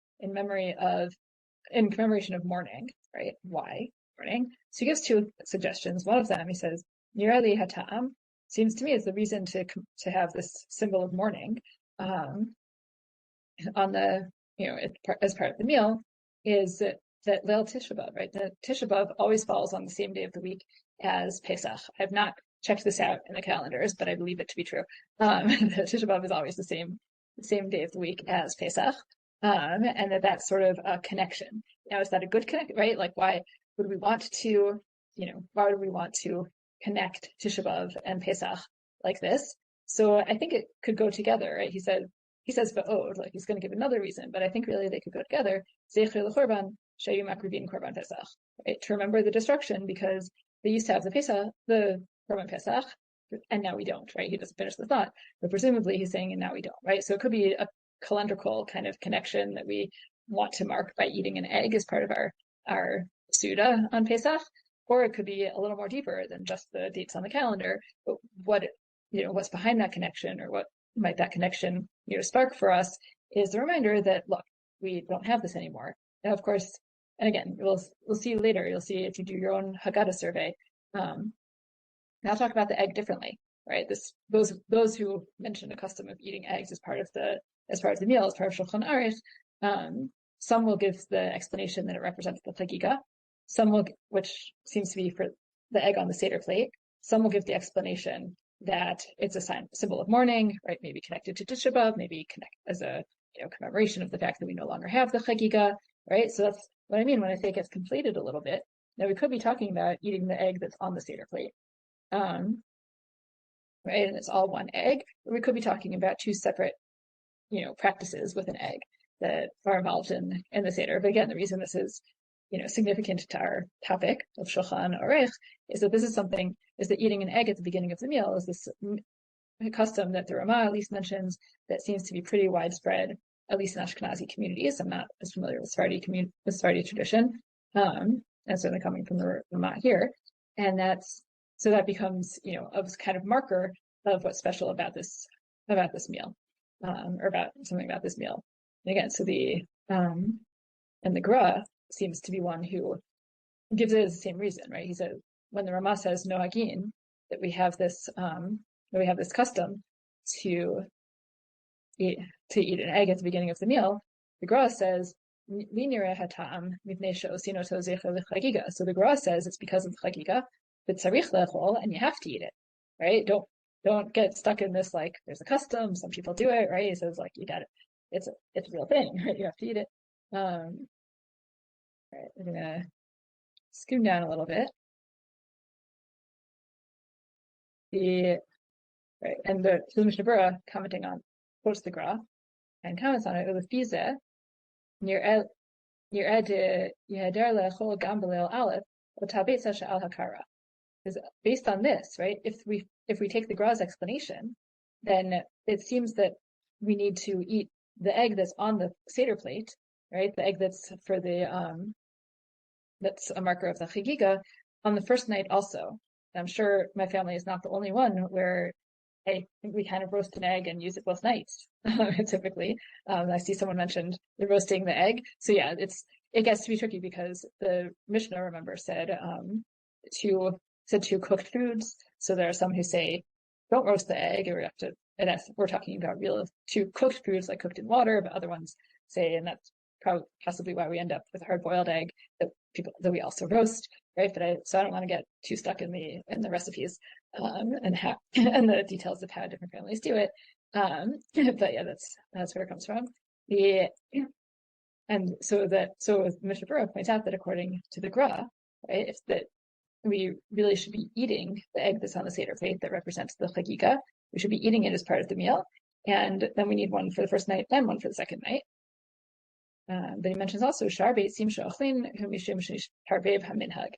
in commemoration of mourning, right? Why mourning? So he gives two suggestions. One of them, he says, Nira li hatam, seems to me is the reason to have this symbol of mourning on the, as part of the meal, is that Leil Tisha B'Av, right? The Tisha B'Av always falls on the same day of the week as Pesach. I've not checked this out in the calendars, but I believe it to be true. The Tisha B'Av is always the same day of the week as Pesach, and that's sort of a connection. Now, is that a good connection, right? Like, why would we want to connect Tisha B'Av and Pesach like this? So I think it could go together, right? He says va'od, like he's going to give another reason, but I think really they could go together. Zecher l'chorban shayu makrivin korban Pesach, right? To remember the destruction, because they used to have the korban Pesach, and now we don't, right? He doesn't finish the thought, but presumably he's saying, and now we don't, right? So it could be a calendrical kind of connection that we want to mark by eating an egg as part of our Suda on Pesach, or it could be a little more deeper than just the dates on the calendar, but what's behind that connection, or what might that connection spark for us, is the reminder that, look, we don't have this anymore. Now, of course, and again, we'll see later, you'll see if you do your own Haggadah survey, I'll talk about the egg differently, right? Those who mention a custom of eating eggs as part of the meal, as part of Shulchan Orech, some will give the explanation that it represents the chagiga, which seems to be for the egg on the Seder plate. Some will give the explanation that it's a symbol of mourning, right? Maybe connected to Tisha B'Av, maybe connect as a commemoration of the fact that we no longer have the chagiga, right? So that's what I mean when I say it gets conflated a little bit. Now we could be talking about eating the egg that's on the Seder plate, right? And it's all one egg. Or we could be talking about two separate, practices with an egg that are involved in the Seder. But again, the reason this is, significant to our topic of Shulchan Orech is that eating an egg at the beginning of the meal is this custom that the Rama at least mentions that seems to be pretty widespread, at least in Ashkenazi communities. I'm not as familiar with Sephardi tradition, and certainly coming from the Rama here. And that becomes, a kind of marker of what's special about this meal, or about something about this meal. And again, so and the Gra seems to be one who gives it as the same reason, right? He said, when the Rama says no hagin, that we have this custom to eat an egg at the beginning of the meal, the Gra says, so the Gra says it's because of the chagiga, but tzarich le'echol, and you have to eat it, right? Don't get stuck in this, like, there's a custom, some people do it, right? He says, like, you got it. It's a real thing, right? You have to eat it. Right, we're gonna scoot down a little bit. And the Mishnah Berurah commenting on quotes the Gra and comments on it. Ulefize near ed yeheder le'echol gam b'leil aleph otabet sasha al hakara. Because based on this, right? If we take the Gra's explanation, then it seems that we need to eat the egg that's on the Seder plate, right? The egg that's for the that's a marker of the chagiga on the first night also. I'm sure my family is not the only one where hey, we kind of roast an egg and use it both nights. Typically, I see someone mentioned the roasting the egg. So yeah, it gets to be tricky because the Mishnah, remember, said two cooked foods. So there are some who say don't roast the egg, or we have to. And we're talking about real two cooked foods like cooked in water, but other ones say, and that's possibly why we end up with a hard-boiled egg that we also roast, right? So I don't want to get too stuck in the recipes and the details of how different families do it. But yeah, that's where it comes from. So Mishnah Berurah points out that according to the Gra, right, if that we really should be eating the egg that's on the Seder plate that represents the chagiga. We should be eating it as part of the meal, and then we need one for the first night and one for the second night. But he mentions also shar beitzim she'ochlin hu mishum she'tarvev haminhag.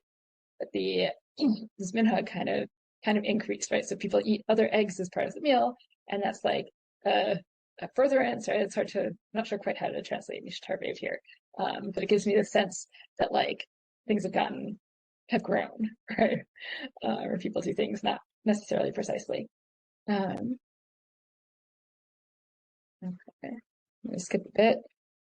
But this minhag kind of increased, right? So people eat other eggs as part of the meal, and that's like a furtherance, right? It's hard to, I'm not sure quite how to translate mishtarvev here, but it gives me the sense that like things have grown, right? Or people do things not necessarily precisely. Okay, I'm going to skip a bit.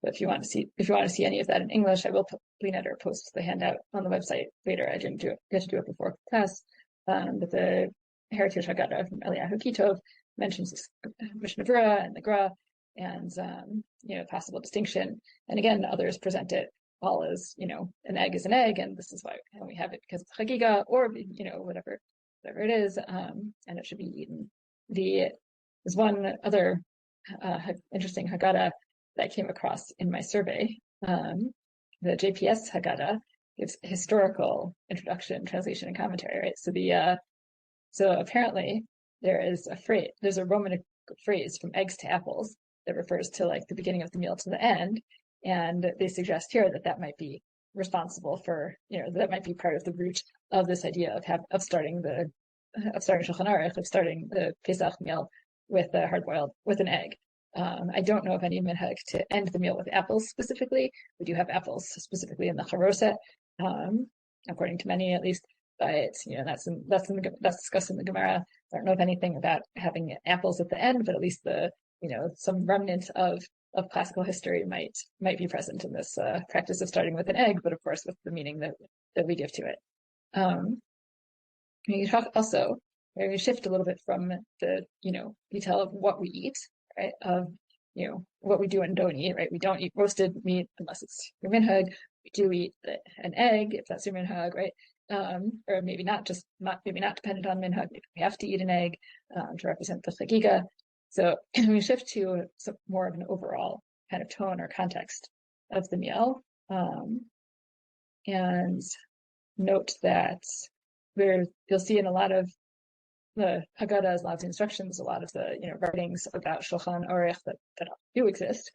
But if you want to see any of that in English, I will clean it or post the handout on the website later. I didn't get to do it before class. But the Heritage Haggadah from Eliyahu Kitov mentions this Mishnah Berurah and the Gra, and possible distinction. And again, others present it all as an egg is an egg, and this is why we have it because it's chagiga, or whatever it is, and it should be eaten. There's one other interesting Haggadah that I came across in my survey. The JPS Haggadah gives historical introduction, translation, and commentary, right? So apparently there's a Roman phrase from eggs to apples that refers to like the beginning of the meal to the end, and they suggest here that might be responsible for, that might be part of the root of this idea of starting Shulchan Orech, of starting the Pesach meal with an egg. I don't know of any minhag to end the meal with apples specifically. We do have apples specifically in the charoset, according to many at least. But that's discussed in the Gemara. I don't know of anything about having apples at the end, but at least some remnant of classical history might be present in this practice of starting with an egg, but of course with the meaning that we give to it. You talk also. We shift a little bit from the detail of what we eat, right? Of what we do and don't eat, right? We don't eat roasted meat unless it's your minhag. We do eat an egg if that's your minhag, right? Or maybe not dependent on minhag. Maybe we have to eat an egg to represent the chagiga. So we shift to some more of an overall kind of tone or context of the meal, and note that you'll see in a lot of the Haggadahs, a lot of the instructions, a lot of the writings about Shulchan Orech that do exist,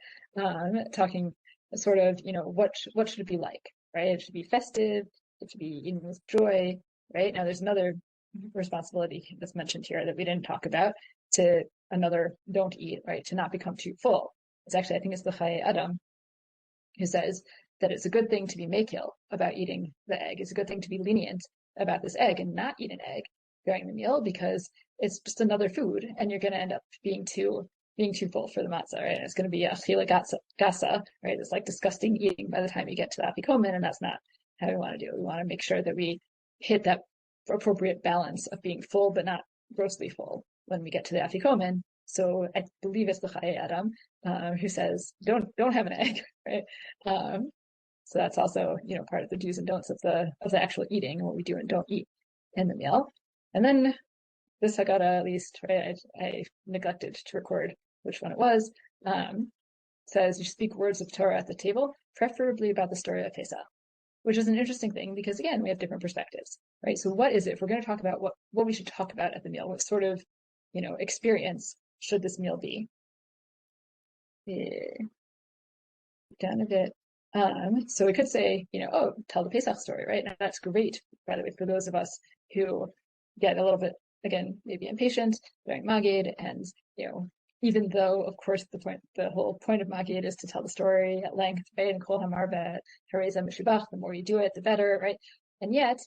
talking sort of what should it be like, right? It should be festive. It should be eaten with joy, right? Now there's another responsibility that's mentioned here that we didn't talk about, to another don't eat, right? To not become too full. It's actually, I think it's the Chayei Adam who says that it's a good thing to be makil about eating the egg. It's a good thing to be lenient about this egg and not eat an egg during the meal, because it's just another food and you're going to end up being too full for the matzah, right? And it's going to be a chila gasa, right? It's like disgusting eating by the time you get to the afikomen, and that's not how we want to do it. We want to make sure that we hit that appropriate balance of being full but not grossly full when we get to the afikomen. So I believe it's the Chayei Adam who says don't have an egg, right? So that's also part of the do's and don'ts of the actual eating, what we do and don't eat in the meal. And then this Haggadah, at least, right, I neglected to record which one it was, says you speak words of Torah at the table, preferably about the story of Pesach, which is an interesting thing because, again, we have different perspectives, right? So what is it? If we're going to talk about what we should talk about at the meal, what sort of, experience should this meal be? Down a bit. So we could say, tell the Pesach story, right? Now that's great, by the way, for those of us who get a little bit, again, maybe impatient during Magid, and even though, of course, the whole point of Magid is to tell the story at length, right? And Kol Hamarbe Hareza Mishubach, the more you do it, the better, right? And yet,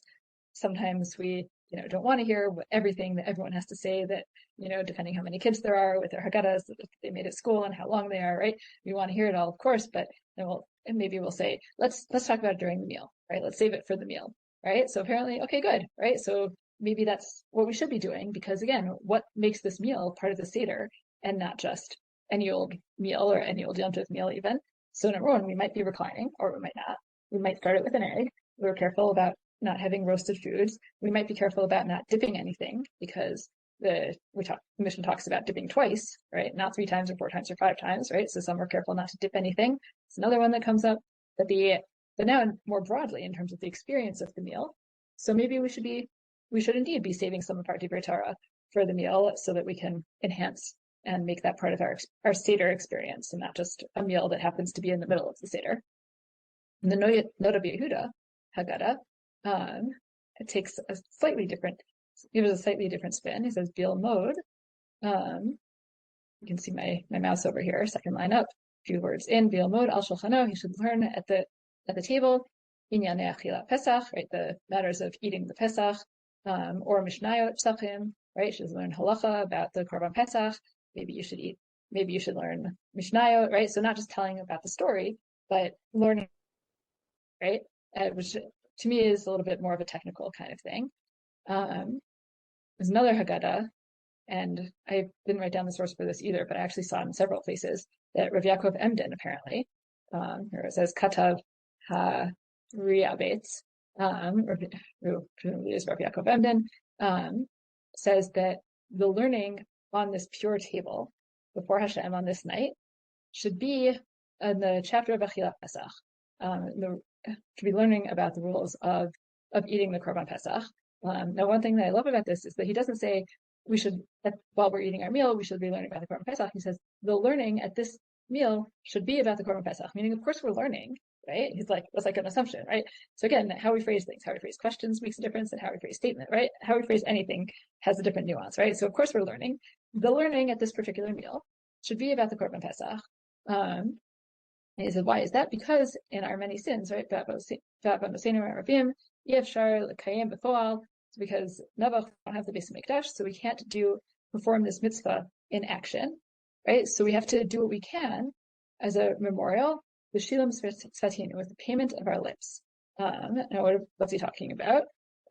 sometimes we don't want to hear everything that everyone has to say that, depending how many kids there are with their Haggadahs that they made at school and how long they are, right? We want to hear it all, of course, but then maybe we'll say, let's talk about it during the meal, right? Let's save it for the meal, right? So apparently, okay, good, right? So maybe that's what we should be doing, because again, what makes this meal part of the Seder and not just any old meal or any old Yom Tov meal even? So number one, we might be reclining, or we might not. We might start it with an egg. We're careful about not having roasted foods. We might be careful about not dipping anything, because the Mishnah talks about dipping twice, right? Not 3 times or 4 times or 5 times, right? So some are careful not to dip anything. It's another one that comes up. But now more broadly in terms of the experience of the meal. So maybe we should indeed be saving some of our Divrei Torah for the meal so that we can enhance and make that part of our Seder experience, and not just a meal that happens to be in the middle of the Seder. And the Noda B'Yehuda Haggadah, it takes a slightly different spin. He says Bil Mod. You can see my mouse over here, second line up, a few words in Bil Mod al Shulchano. He should learn at the table Inyanei Achilat Pesach, right? The matters of eating the Pesach, or Mishnayot Pesachim, right? You should learn halacha about the Korban Pesach. Maybe you should learn Mishnayot, right? So not just telling about the story, but learning, right? Which to me is a little bit more of a technical kind of thing. There's another Haggadah, and I didn't write down the source for this either, but I actually saw it in several places, that Rav Yaakov Emden apparently, here it says Katav HaRiabetz, who presumably is Rav Yaakov Emden, says that the learning on this pure table before Hashem on this night should be in the chapter of Achilat Pesach. To be learning about the rules of eating the Korban Pesach. Now, one thing that I love about this is that he doesn't say we should, while we're eating our meal, we should be learning about the Korban Pesach. He says the learning at this meal should be about the Korban Pesach, meaning of course we're learning, right? He's like, that's like an assumption, right? So again, how we phrase things, how we phrase questions makes a difference, and how we phrase statement, right? How we phrase anything has a different nuance, right? So of course we're learning. The learning at this particular meal should be about the Korban Pesach. And he said, why is that? Because in our many sins, right? Because Nebuch don't have the Beis Hamikdash, so we can't perform this mitzvah in action, right? So we have to do what we can as a memorial, the Shilam Sfatinu, with the payment of our lips. Now, what's he talking about?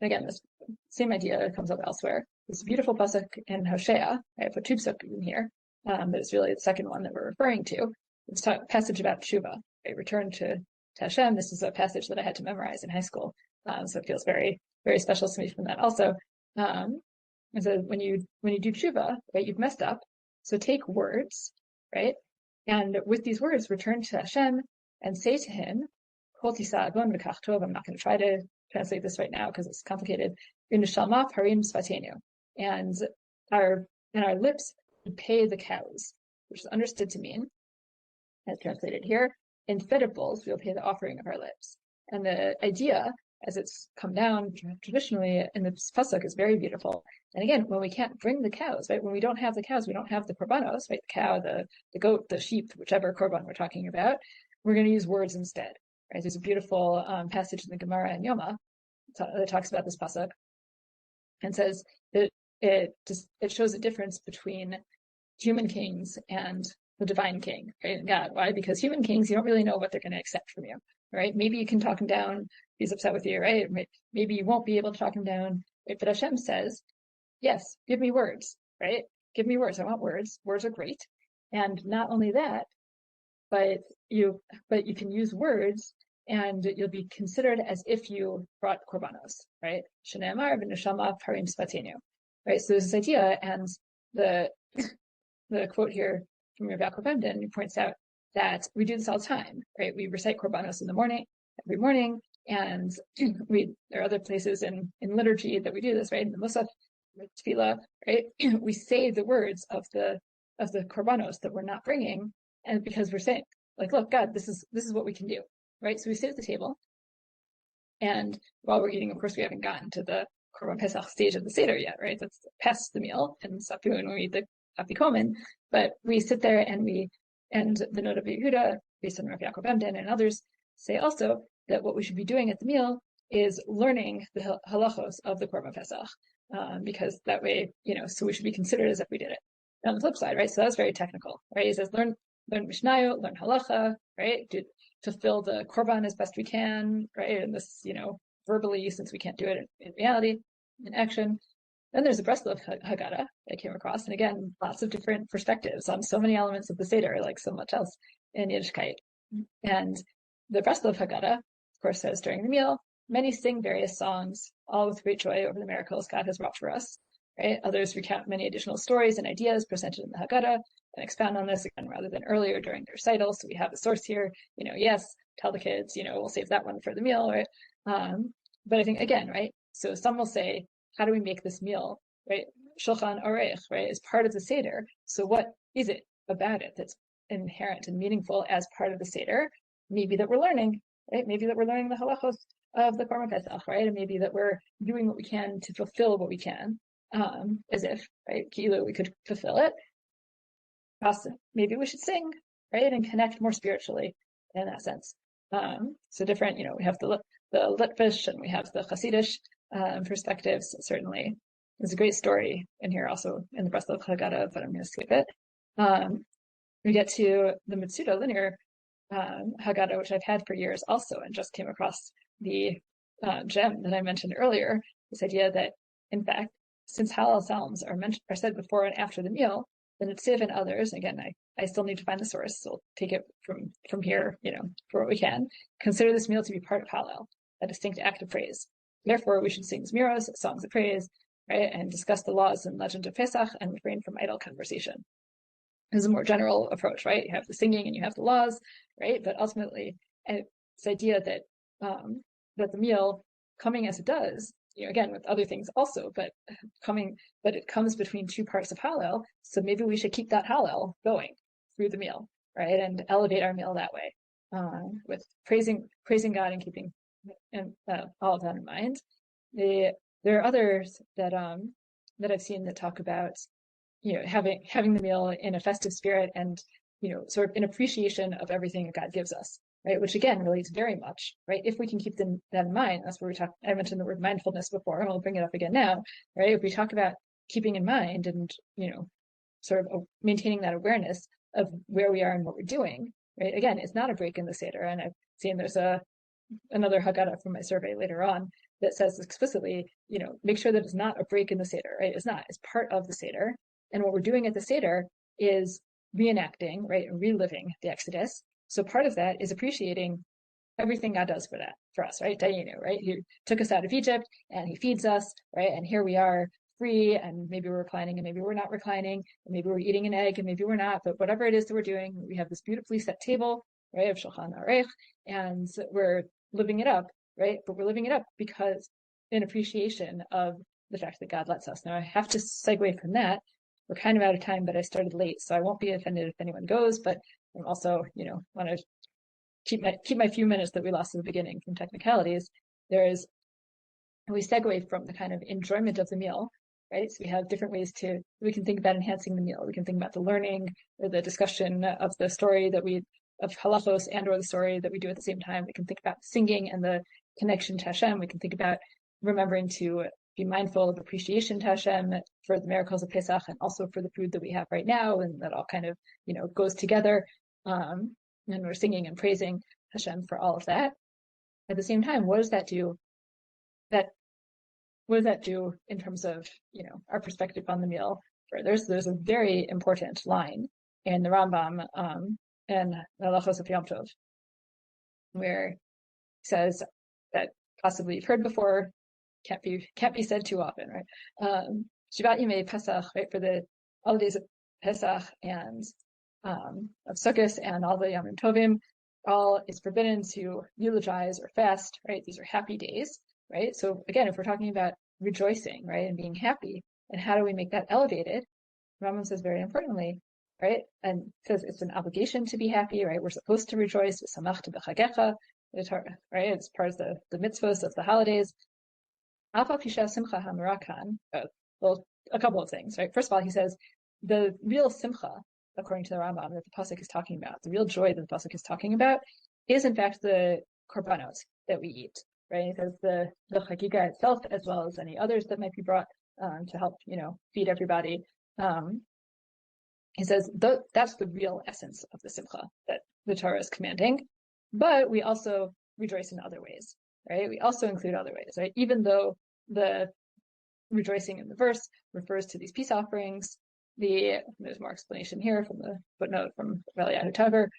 And again, this same idea comes up elsewhere. This beautiful pasuk in Hosea. I put two psukim in here, but it's really the second one that we're referring to. It's a passage about tshuva, right? Return to Hashem. This is a passage that I had to memorize in high school, so it feels very, very special to me from that also. And so when you do tshuva, right, you've messed up. So take words, right, and with these words, return to Hashem and say to Him, "Kol tisa adon v'kach tov." I'm not going to try to translate this right now because it's complicated. V'nishalma parim sfatenu, and our lips would pay the cows, which is understood to mean, as translated here, in fed bulls, we'll pay the offering of our lips. And the idea, as it's come down traditionally in the pasuk, is very beautiful. And again, when we can't bring the cows, right? When we don't have the cows, we don't have the korbanos, right? The cow, the goat, the sheep, whichever korban we're talking about, we're going to use words instead, right? There's a beautiful passage in the Gemara in Yoma that talks about this pasuk and says that it shows a difference between human kings and the divine king, right? God. Why? Because human kings, you don't really know what they're going to accept from you, right? Maybe you can talk him down. He's upset with you, right? Maybe you won't be able to talk him down, right? But Hashem says, yes, give me words, right? Give me words. I want words. Words are great. And not only that, but you can use words and you'll be considered as if you brought korbanos, right? Shneimar v'neshama parim sfatenu, right? So there's this idea, and the quote here from Rav Yaakov Emden points out that we do this all the time, right? We recite korbanos in the morning, every morning, and there are other places in liturgy that we do this, right? In the Musaf, Tefillah, right? We say the words of the korbanos that we're not bringing, and because we're saying, like, look, God, this is what we can do, right? So we sit at the table, and while we're eating, of course, we haven't gotten to the Korban Pesach stage of the Seder yet, right? That's past the meal, and Sapun when we eat the Afikomen, but we sit there and the Noda B'Yehuda, based on Rav Yaakov Emden and others, say also that what we should be doing at the meal is learning the halachos of the Korban Pesach, because that way, so we should be considered as if we did it. And on the flip side, right? So that's very technical, right? He says, learn Mishnayot, learn halacha, right? Fulfill the Korban as best we can, right? And this, verbally, since we can't do it in reality, in action. Then there's a Breslov Haggadah I came across, and again, lots of different perspectives on so many elements of the Seder, like so much else in Yiddishkeit. And the Breslov Haggadah, of course, says during the meal, many sing various songs, all with great joy over the miracles God has wrought for us. Right? Others recount many additional stories and ideas presented in the Haggadah and expound on this again rather than earlier during the recital. So we have a source here. Yes, tell the kids, we'll save that one for the meal, right? But I think again, right? So some will say, how do we make this meal, right? Shulchan Orech, right, is part of the Seder. So what is it about it that's inherent and meaningful as part of the Seder? Maybe that we're learning, right? Maybe that we're learning the halachos of the Korban Pesach, right? And maybe that we're doing what we can to fulfill what we can, as if, right, Kilo, we could fulfill it. Maybe we should sing, right, and connect more spiritually in that sense. So different, we have the Litvish and we have the Hasidish perspectives. Certainly, there's a great story in here also in the Breslov Haggadah, but I'm going to skip it. We get to the Mitsuda linear Haggadah, which I've had for years also, and just came across the gem that I mentioned earlier. This idea that, in fact, since Hallel Psalms are said before and after the meal, the Netziv and others, again, I still need to find the source, so we'll take it from here, for what we can, consider this meal to be part of Hallel, a distinct act of praise. Therefore, we should sing Zmiros, songs of praise, right, and discuss the laws and legend of Pesach and refrain from idle conversation. This is a more general approach, right? You have the singing and you have the laws, right? But ultimately, this idea that that the meal coming as it does, again with other things also, but it comes between two parts of Hallel. So maybe we should keep that Hallel going through the meal, right, and elevate our meal that way, with praising God and keeping all of that in mind. There are others that I've seen that talk about having the meal in a festive spirit and sort of in appreciation of everything that God gives us, right? Which again relates very much, right? If we can keep that in mind, that's where I mentioned the word mindfulness before, and I'll bring it up again now, right? If we talk about keeping in mind and sort of maintaining that awareness of where we are and what we're doing, right? Again, it's not a break in the Seder, and I've seen there's another Haggadah from my survey later on that says explicitly, make sure that it's not a break in the Seder, right? It's not. It's part of the Seder. And what we're doing at the Seder is reenacting, right, and reliving the Exodus. So part of that is appreciating everything God does for us, right? Dayenu, right? He took us out of Egypt and he feeds us, right? And here we are free, and maybe we're reclining and maybe we're not reclining, and maybe we're eating an egg and maybe we're not, but whatever it is that we're doing, we have this beautifully set table, right, of Shulchan Orech, and we're living it up, right? But we're living it up because in appreciation of the fact that God lets us. Now I have to segue from that. We're kind of out of time, but I started late, so I won't be offended if anyone goes, but I'm also, want to keep my few minutes that we lost at the beginning from technicalities. We segue from the kind of enjoyment of the meal, right? So we have different ways we can think about enhancing the meal. We can think about the learning or the discussion of the story of halachos and or the story that we do at the same time. We can think about singing and the connection to Hashem. We can think about remembering to be mindful of appreciation to Hashem for the miracles of Pesach and also for the food that we have right now, and that all kind of, goes together. And we're singing and praising Hashem for all of that. At the same time, what does that do? What does that do in terms of, our perspective on the meal? There's a very important line in the Rambam and the Halachos of Yom Tov, where it says that possibly you've heard before, can't be said too often, right? Shivat Yimei Pesach, right, for the holidays of Pesach and of Sukkot and all the Yomim Tovim, all is forbidden to eulogize or fast, right? These are happy days, right? So again, if we're talking about rejoicing, right, and being happy, and how do we make that elevated? Rambam says very importantly, right, and says it's an obligation to be happy, right? We're supposed to rejoice, right? It's part of the mitzvahs of the holidays. Well, a couple of things, right? First of all, he says the real simcha, according to the Rambam, that the pasuk is talking about, the real joy that the pasuk is talking about, is in fact the korbanos that we eat, right? He says the chagiga itself, as well as any others that might be brought to help, feed everybody. He says that's the real essence of the simcha that the Torah is commanding. But we also rejoice in other ways, right? We also include other ways, right? Even though the rejoicing in the verse refers to these peace offerings, there's more explanation here from the footnote from WebYeshiva.org.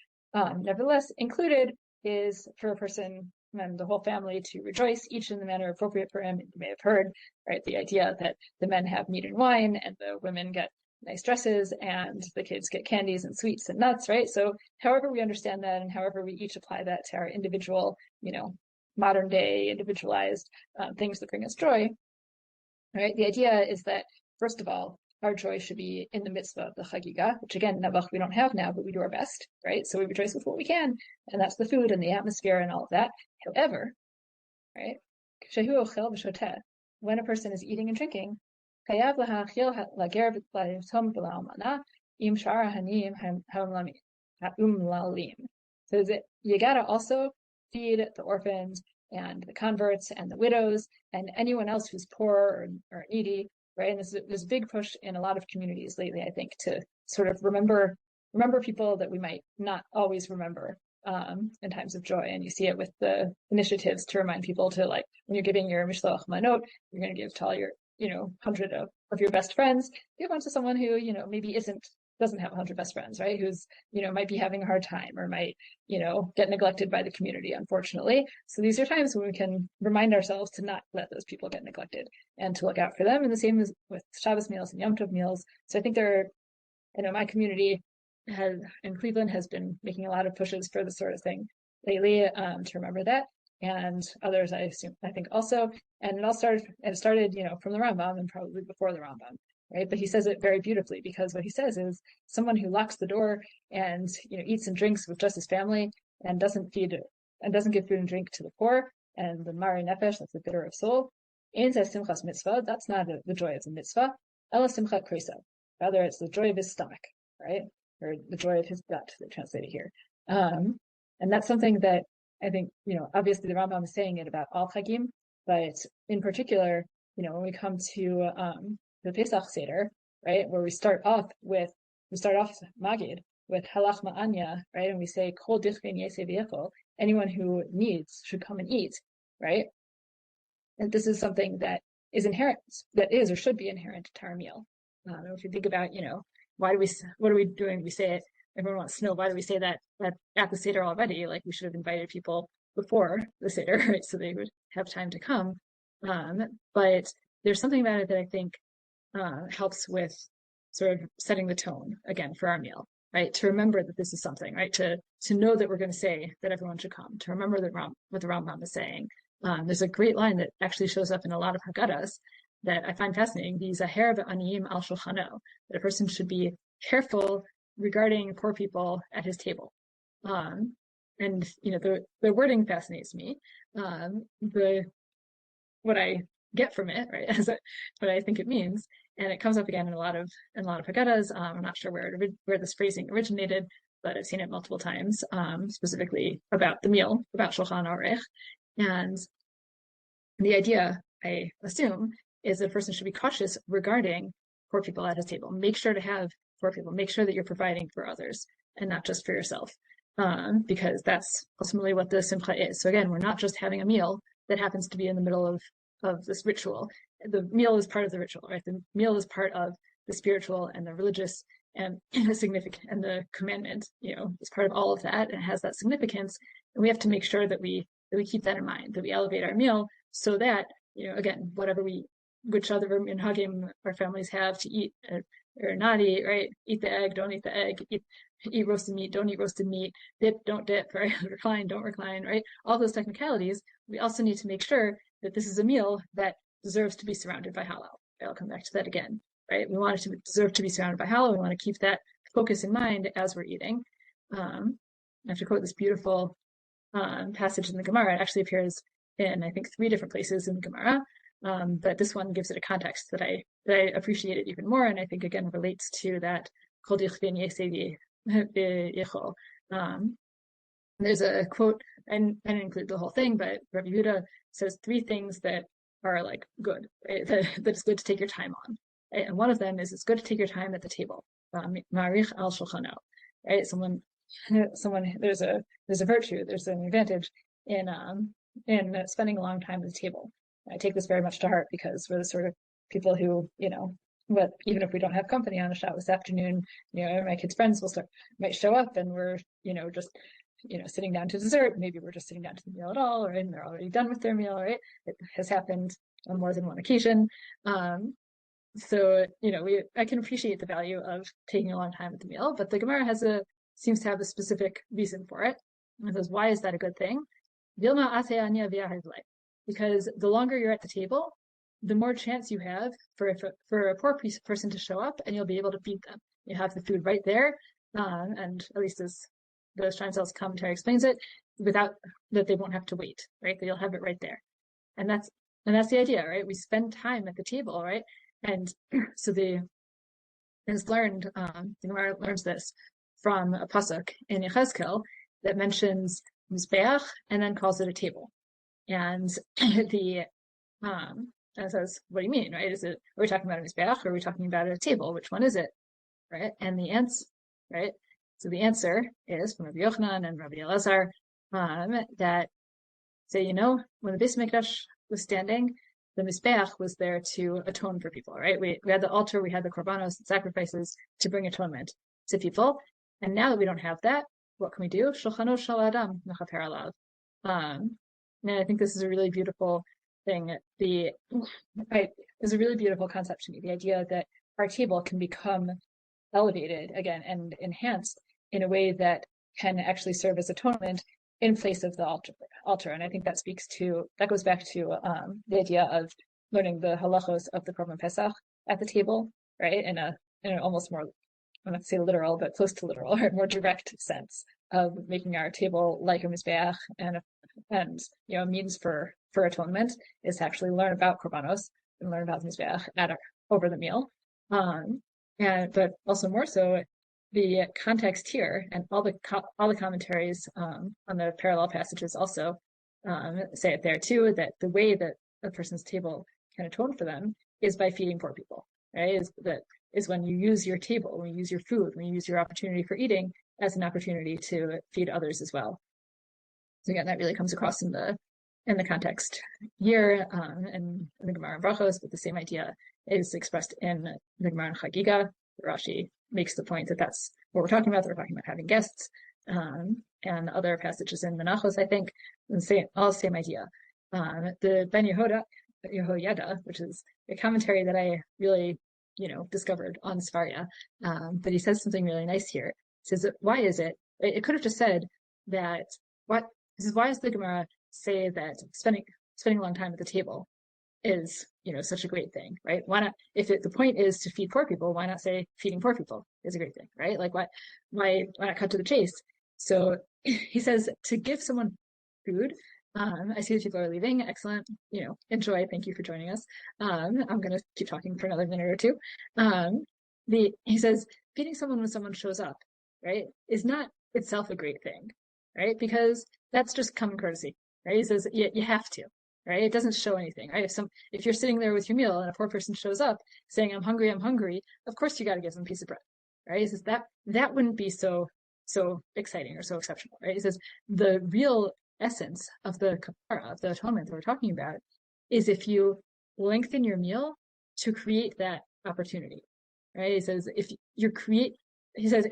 Nevertheless, included is for a person and the whole family to rejoice, each in the manner appropriate for him. You may have heard, right, the idea that the men have meat and wine and the women get nice dresses and the kids get candies and sweets and nuts, right? So however we understand that and however we each apply that to our individual, modern day individualized things that bring us joy, right? The idea is that, first of all, our joy should be in the mitzvah of the chagiga, which again, Navach we don't have now, but we do our best, right? So we rejoice with what we can, and that's the food and the atmosphere and all of that. However, right, when a person is eating and drinking, so you gotta also feed the orphans and the converts and the widows and anyone else who's poor or needy, right? And there's a big push in a lot of communities lately, I think, to sort of remember people that we might not always remember in times of joy. And you see it with the initiatives to remind people to, like, when you're giving your mishloach manot, you're going to give to all your 100 of your best friends, give one to someone who maybe doesn't have 100 best friends, right? Who's might be having a hard time or might get neglected by the community, unfortunately. So these are times when we can remind ourselves to not let those people get neglected and to look out for them. And the same as with Shabbos meals and Yom Tov meals. So I think my community in Cleveland has been making a lot of pushes for this sort of thing lately, to remember that, and others I think also. And it started from the Rambam and probably before the Rambam, right? But he says it very beautifully, because what he says is someone who locks the door and eats and drinks with just his family and doesn't give food and drink to the poor and the mari nefesh, that's the bitter of soul, in simchas mitzvah, that's not the joy of the mitzvah. Ela simchat krisa, rather it's the joy of his stomach, right? Or the joy of his gut, they translate it here. And that's something that I think, obviously the Rambam is saying it about all chagim, but in particular, when we come to the Pesach Seder, right, where we start off Magid with halach ma'anya, right, and we say kol dichrin yesei v'yechol, anyone who needs should come and eat, right? And this is something that is inherent, that is or should be inherent to our meal. If you think about, what are we doing? We say it. Everyone wants to know, why do we say that at the Seder already? Like, we should have invited people before the Seder, right? So they would have time to come. But there's something about it that I think helps with sort of setting the tone again for our meal, right? To remember that this is something, right? To know that we're going to say that everyone should come. To remember what the Rambam is saying. There's a great line that actually shows up in a lot of Haggadahs that I find fascinating. The Zaher v'aniyim al shulchano, that a person should be careful regarding poor people at his table. And the wording fascinates me. What I get from it, right, as what I think it means, and it comes up again in a lot of Haggadahs. I'm not sure where this phrasing originated, but I've seen it multiple times, specifically about the meal, about Shulchan Orech. And the idea, I assume, is that a person should be cautious regarding poor people at his table. Make sure to have poor people. Make sure that you're providing for others and not just for yourself, because that's ultimately what the simcha is. So again, we're not just having a meal that happens to be in the middle of this ritual. The meal is part of the ritual, right? The meal is part of the spiritual and the religious and the significant and the commandment, is part of all of that, and it has that significance. And we have to make sure that we keep that in mind, that we elevate our meal so that, again, which other minhagim our families have to eat or not eat, right? Eat the egg, don't eat the egg, eat roasted meat, don't eat roasted meat, dip, don't dip, right? Recline, don't recline, right? All those technicalities. We also need to make sure that this is a meal that deserves to be surrounded by halal. I'll come back to that again, right? We want it to deserve to be surrounded by halal. We want to keep that focus in mind as we're eating. I have to quote this beautiful passage in the Gemara. It actually appears in, I think, 3 different places in the Gemara. But this one gives it a context that I appreciate it even more, and I think again relates to that kol dichrin yesei v'yechol. There's a quote, and I didn't include the whole thing, but Rabbi Yehuda says three things that are like good, right? That it's good to take your time on. Right? And one of them is it's good to take your time at the table. Ma'arich al shulchano, right? Someone, there's a virtue, there's an advantage in spending a long time at the table. I take this very much to heart because we're the sort of people who, but even if we don't have company on a Shabbos afternoon, my kids' friends might show up and we're, just, sitting down to dessert. Maybe we're just sitting down to the meal at all, or and they're already done with their meal, right? It has happened on more than one occasion. So, I can appreciate the value of taking a long time at the meal, but the Gemara seems to have a specific reason for it. And it says, why is that a good thing? Because the longer you're at the table, the more chance you have for a poor person to show up, and you'll be able to feed them. You have the food right there, and at least as the Steinsaltz commentary explains it, without that they won't have to wait, right? That you'll have it right there, and that's the idea, right? We spend time at the table, right? And so the Gemara learns this from a pasuk in Yechezkel that mentions mizbeach and then calls it a table, and and says, what do you mean, right? Are we talking about a mizbeach or are we talking about a table? Which one is it, right? And the answer, right? So the answer is from Rabbi Yochanan and Rabbi Elazar that say, when the Beis Mikdash was standing, the mizbeach was there to atone for people, right? We had the altar, we had the korbanos, the sacrifices to bring atonement to people, and now that we don't have that, what can we do? Shulchan Orech shel adam mechaper alav. And I think this is a really beautiful thing. It's a really beautiful concept to me. The idea that our table can become elevated again and enhanced in a way that can actually serve as atonement in place of the altar. And I think that goes back to the idea of learning the halachos of the Korban Pesach at the table, right? In an almost more, I'm not to say literal, but close to literal, or more direct sense of making our table like a mizbeach and a means for atonement is to actually learn about korbanos and learn about the mizbeach over the meal. But also more so, the context here and all the commentaries on the parallel passages also say it there too, that the way that a person's table can atone for them is by feeding poor people, right? Is when you use your table, when you use your food, when you use your opportunity for eating as an opportunity to feed others as well. So again, that really comes across in the context here, and in the Gemara in Brachos, but the same idea is expressed in the Gemara in Chagiga. Rashi makes the point that that's what we're talking about. We're talking about having guests, and other passages in Menachos, I think, all the same idea. The Ben Yehoyada, which is a commentary that I really, discovered on Svaria, but he says something really nice here. He says, why is it? It could have just said that why does the Gemara say that spending a long time at the table is, such a great thing, right? Why not, if the point is to feed poor people, why not say feeding poor people is a great thing, right? Like why not cut to the chase? So he says to give someone food. I see that people are leaving. Excellent. Enjoy. Thank you for joining us. I'm going to keep talking for another minute or two. He says feeding someone when someone shows up, right, is not itself a great thing, right? Because that's just common courtesy, right? He says you have to, right? It doesn't show anything, right? If you're sitting there with your meal and a poor person shows up saying, I'm hungry, of course you got to give them a piece of bread, right? He says that wouldn't be so exciting or so exceptional, right? He says the real essence of the kapara, of the atonement that we're talking about, is if you lengthen your meal to create that opportunity, right? He says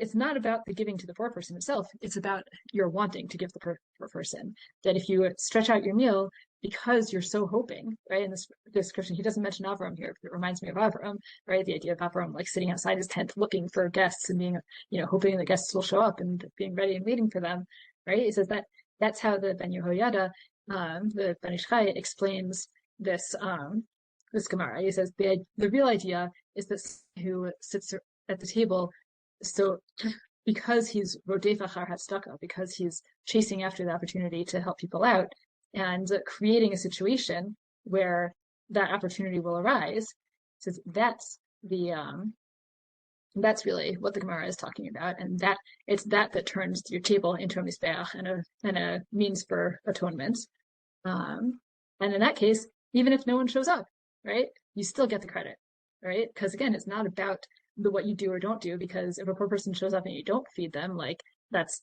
it's not about the giving to the poor person itself, it's about your wanting to give the poor person. That if you stretch out your meal because you're so hoping, right? In this description, he doesn't mention Avram here, but it reminds me of Avram, right? The idea of Avram like sitting outside his tent looking for guests and being, hoping the guests will show up and being ready and waiting for them, right? He says that's how the Ben Yehoyada, the Ben Ish Chai, explains this Gemara. He says the real idea is that who sits at the table, so because he's rodef achar hatzdaka, because he's chasing after the opportunity to help people out and creating a situation where that opportunity will arise. So that's really what the Gemara is talking about, and that turns your table into a mizbeach and a means for atonement. And in that case, even if no one shows up, right, you still get the credit, right? Because again, it's not about what you do or don't do, because if a poor person shows up and you don't feed them, like that's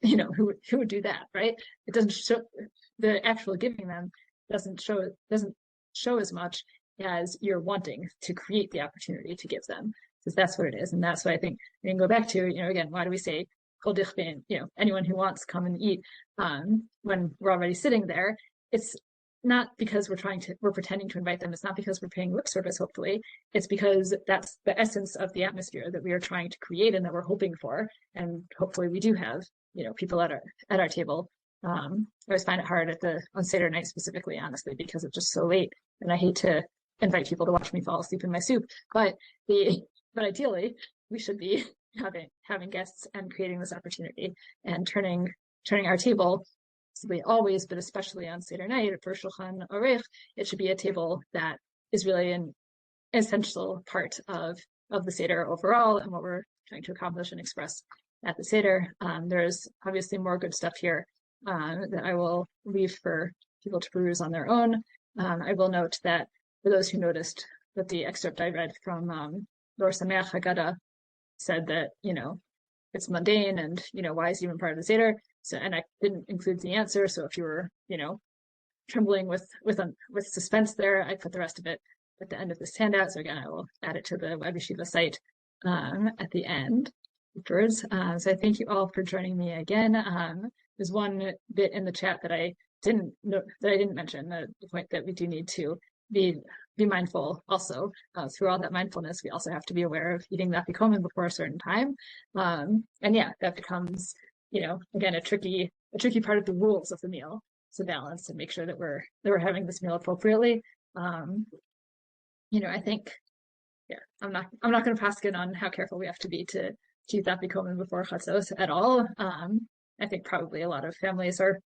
who would do that, right? It doesn't show, the actual giving them doesn't show as much as you're wanting to create the opportunity to give them, because that's what it is. And that's what I think we can go back to, again, why do we say kol dichbein, anyone who wants, come and eat, when we're already sitting there? It's not because we're pretending to invite them. It's not because we're paying lip service, hopefully. It's because that's the essence of the atmosphere that we are trying to create and that we're hoping for. And hopefully we do have, people at our table. I always find it hard on Seder night specifically, honestly, because it's just so late, and I hate to invite people to watch me fall asleep in my soup. But ideally, we should be having guests and creating this opportunity and turning our table, always, but especially on Seder night for Shulchan Orech, it should be a table that is really an essential part of the Seder overall and what we're trying to accomplish and express at the Seder. There's obviously more good stuff here that I will leave for people to peruse on their own. I will note that for those who noticed that the excerpt I read from Lor Sameach Haggadah said that, it's mundane and, why is it even part of the Seder? So, and I didn't include the answer. So if you were, trembling with suspense there, I put the rest of it at the end of this handout. So again, I will add it to the WebYeshiva site at the end afterwards. So I thank you all for joining me again. There's one bit in the chat that I didn't mention, the point that we do need to be mindful also. Through all that mindfulness, we also have to be aware of eating the afikomen before a certain time. And yeah, that becomes, again, a tricky part of the rules of the meal to balance and make sure that we're having this meal appropriately. I think, yeah, I'm not going to pass it on how careful we have to be to eat the afikomen before chatzos at all. I think probably a lot of families are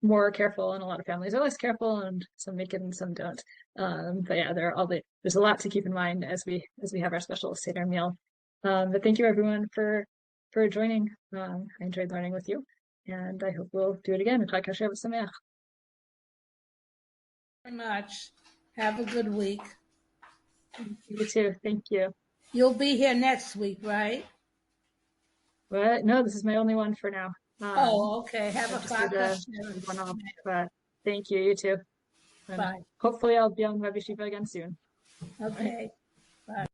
more careful and a lot of families are less careful, and some make it and some don't. But yeah, there's a lot to keep in mind as we have our special Seder meal. But thank you everyone for joining. I enjoyed learning with you, and I hope we'll do it again. Very much. Have a good week. You too. Thank you. You'll be here next week, right? What? No, this is my only one for now. Okay. Have a one off, but thank you. You too. And bye. Hopefully I'll be on WebYeshiva again soon. Okay. Bye.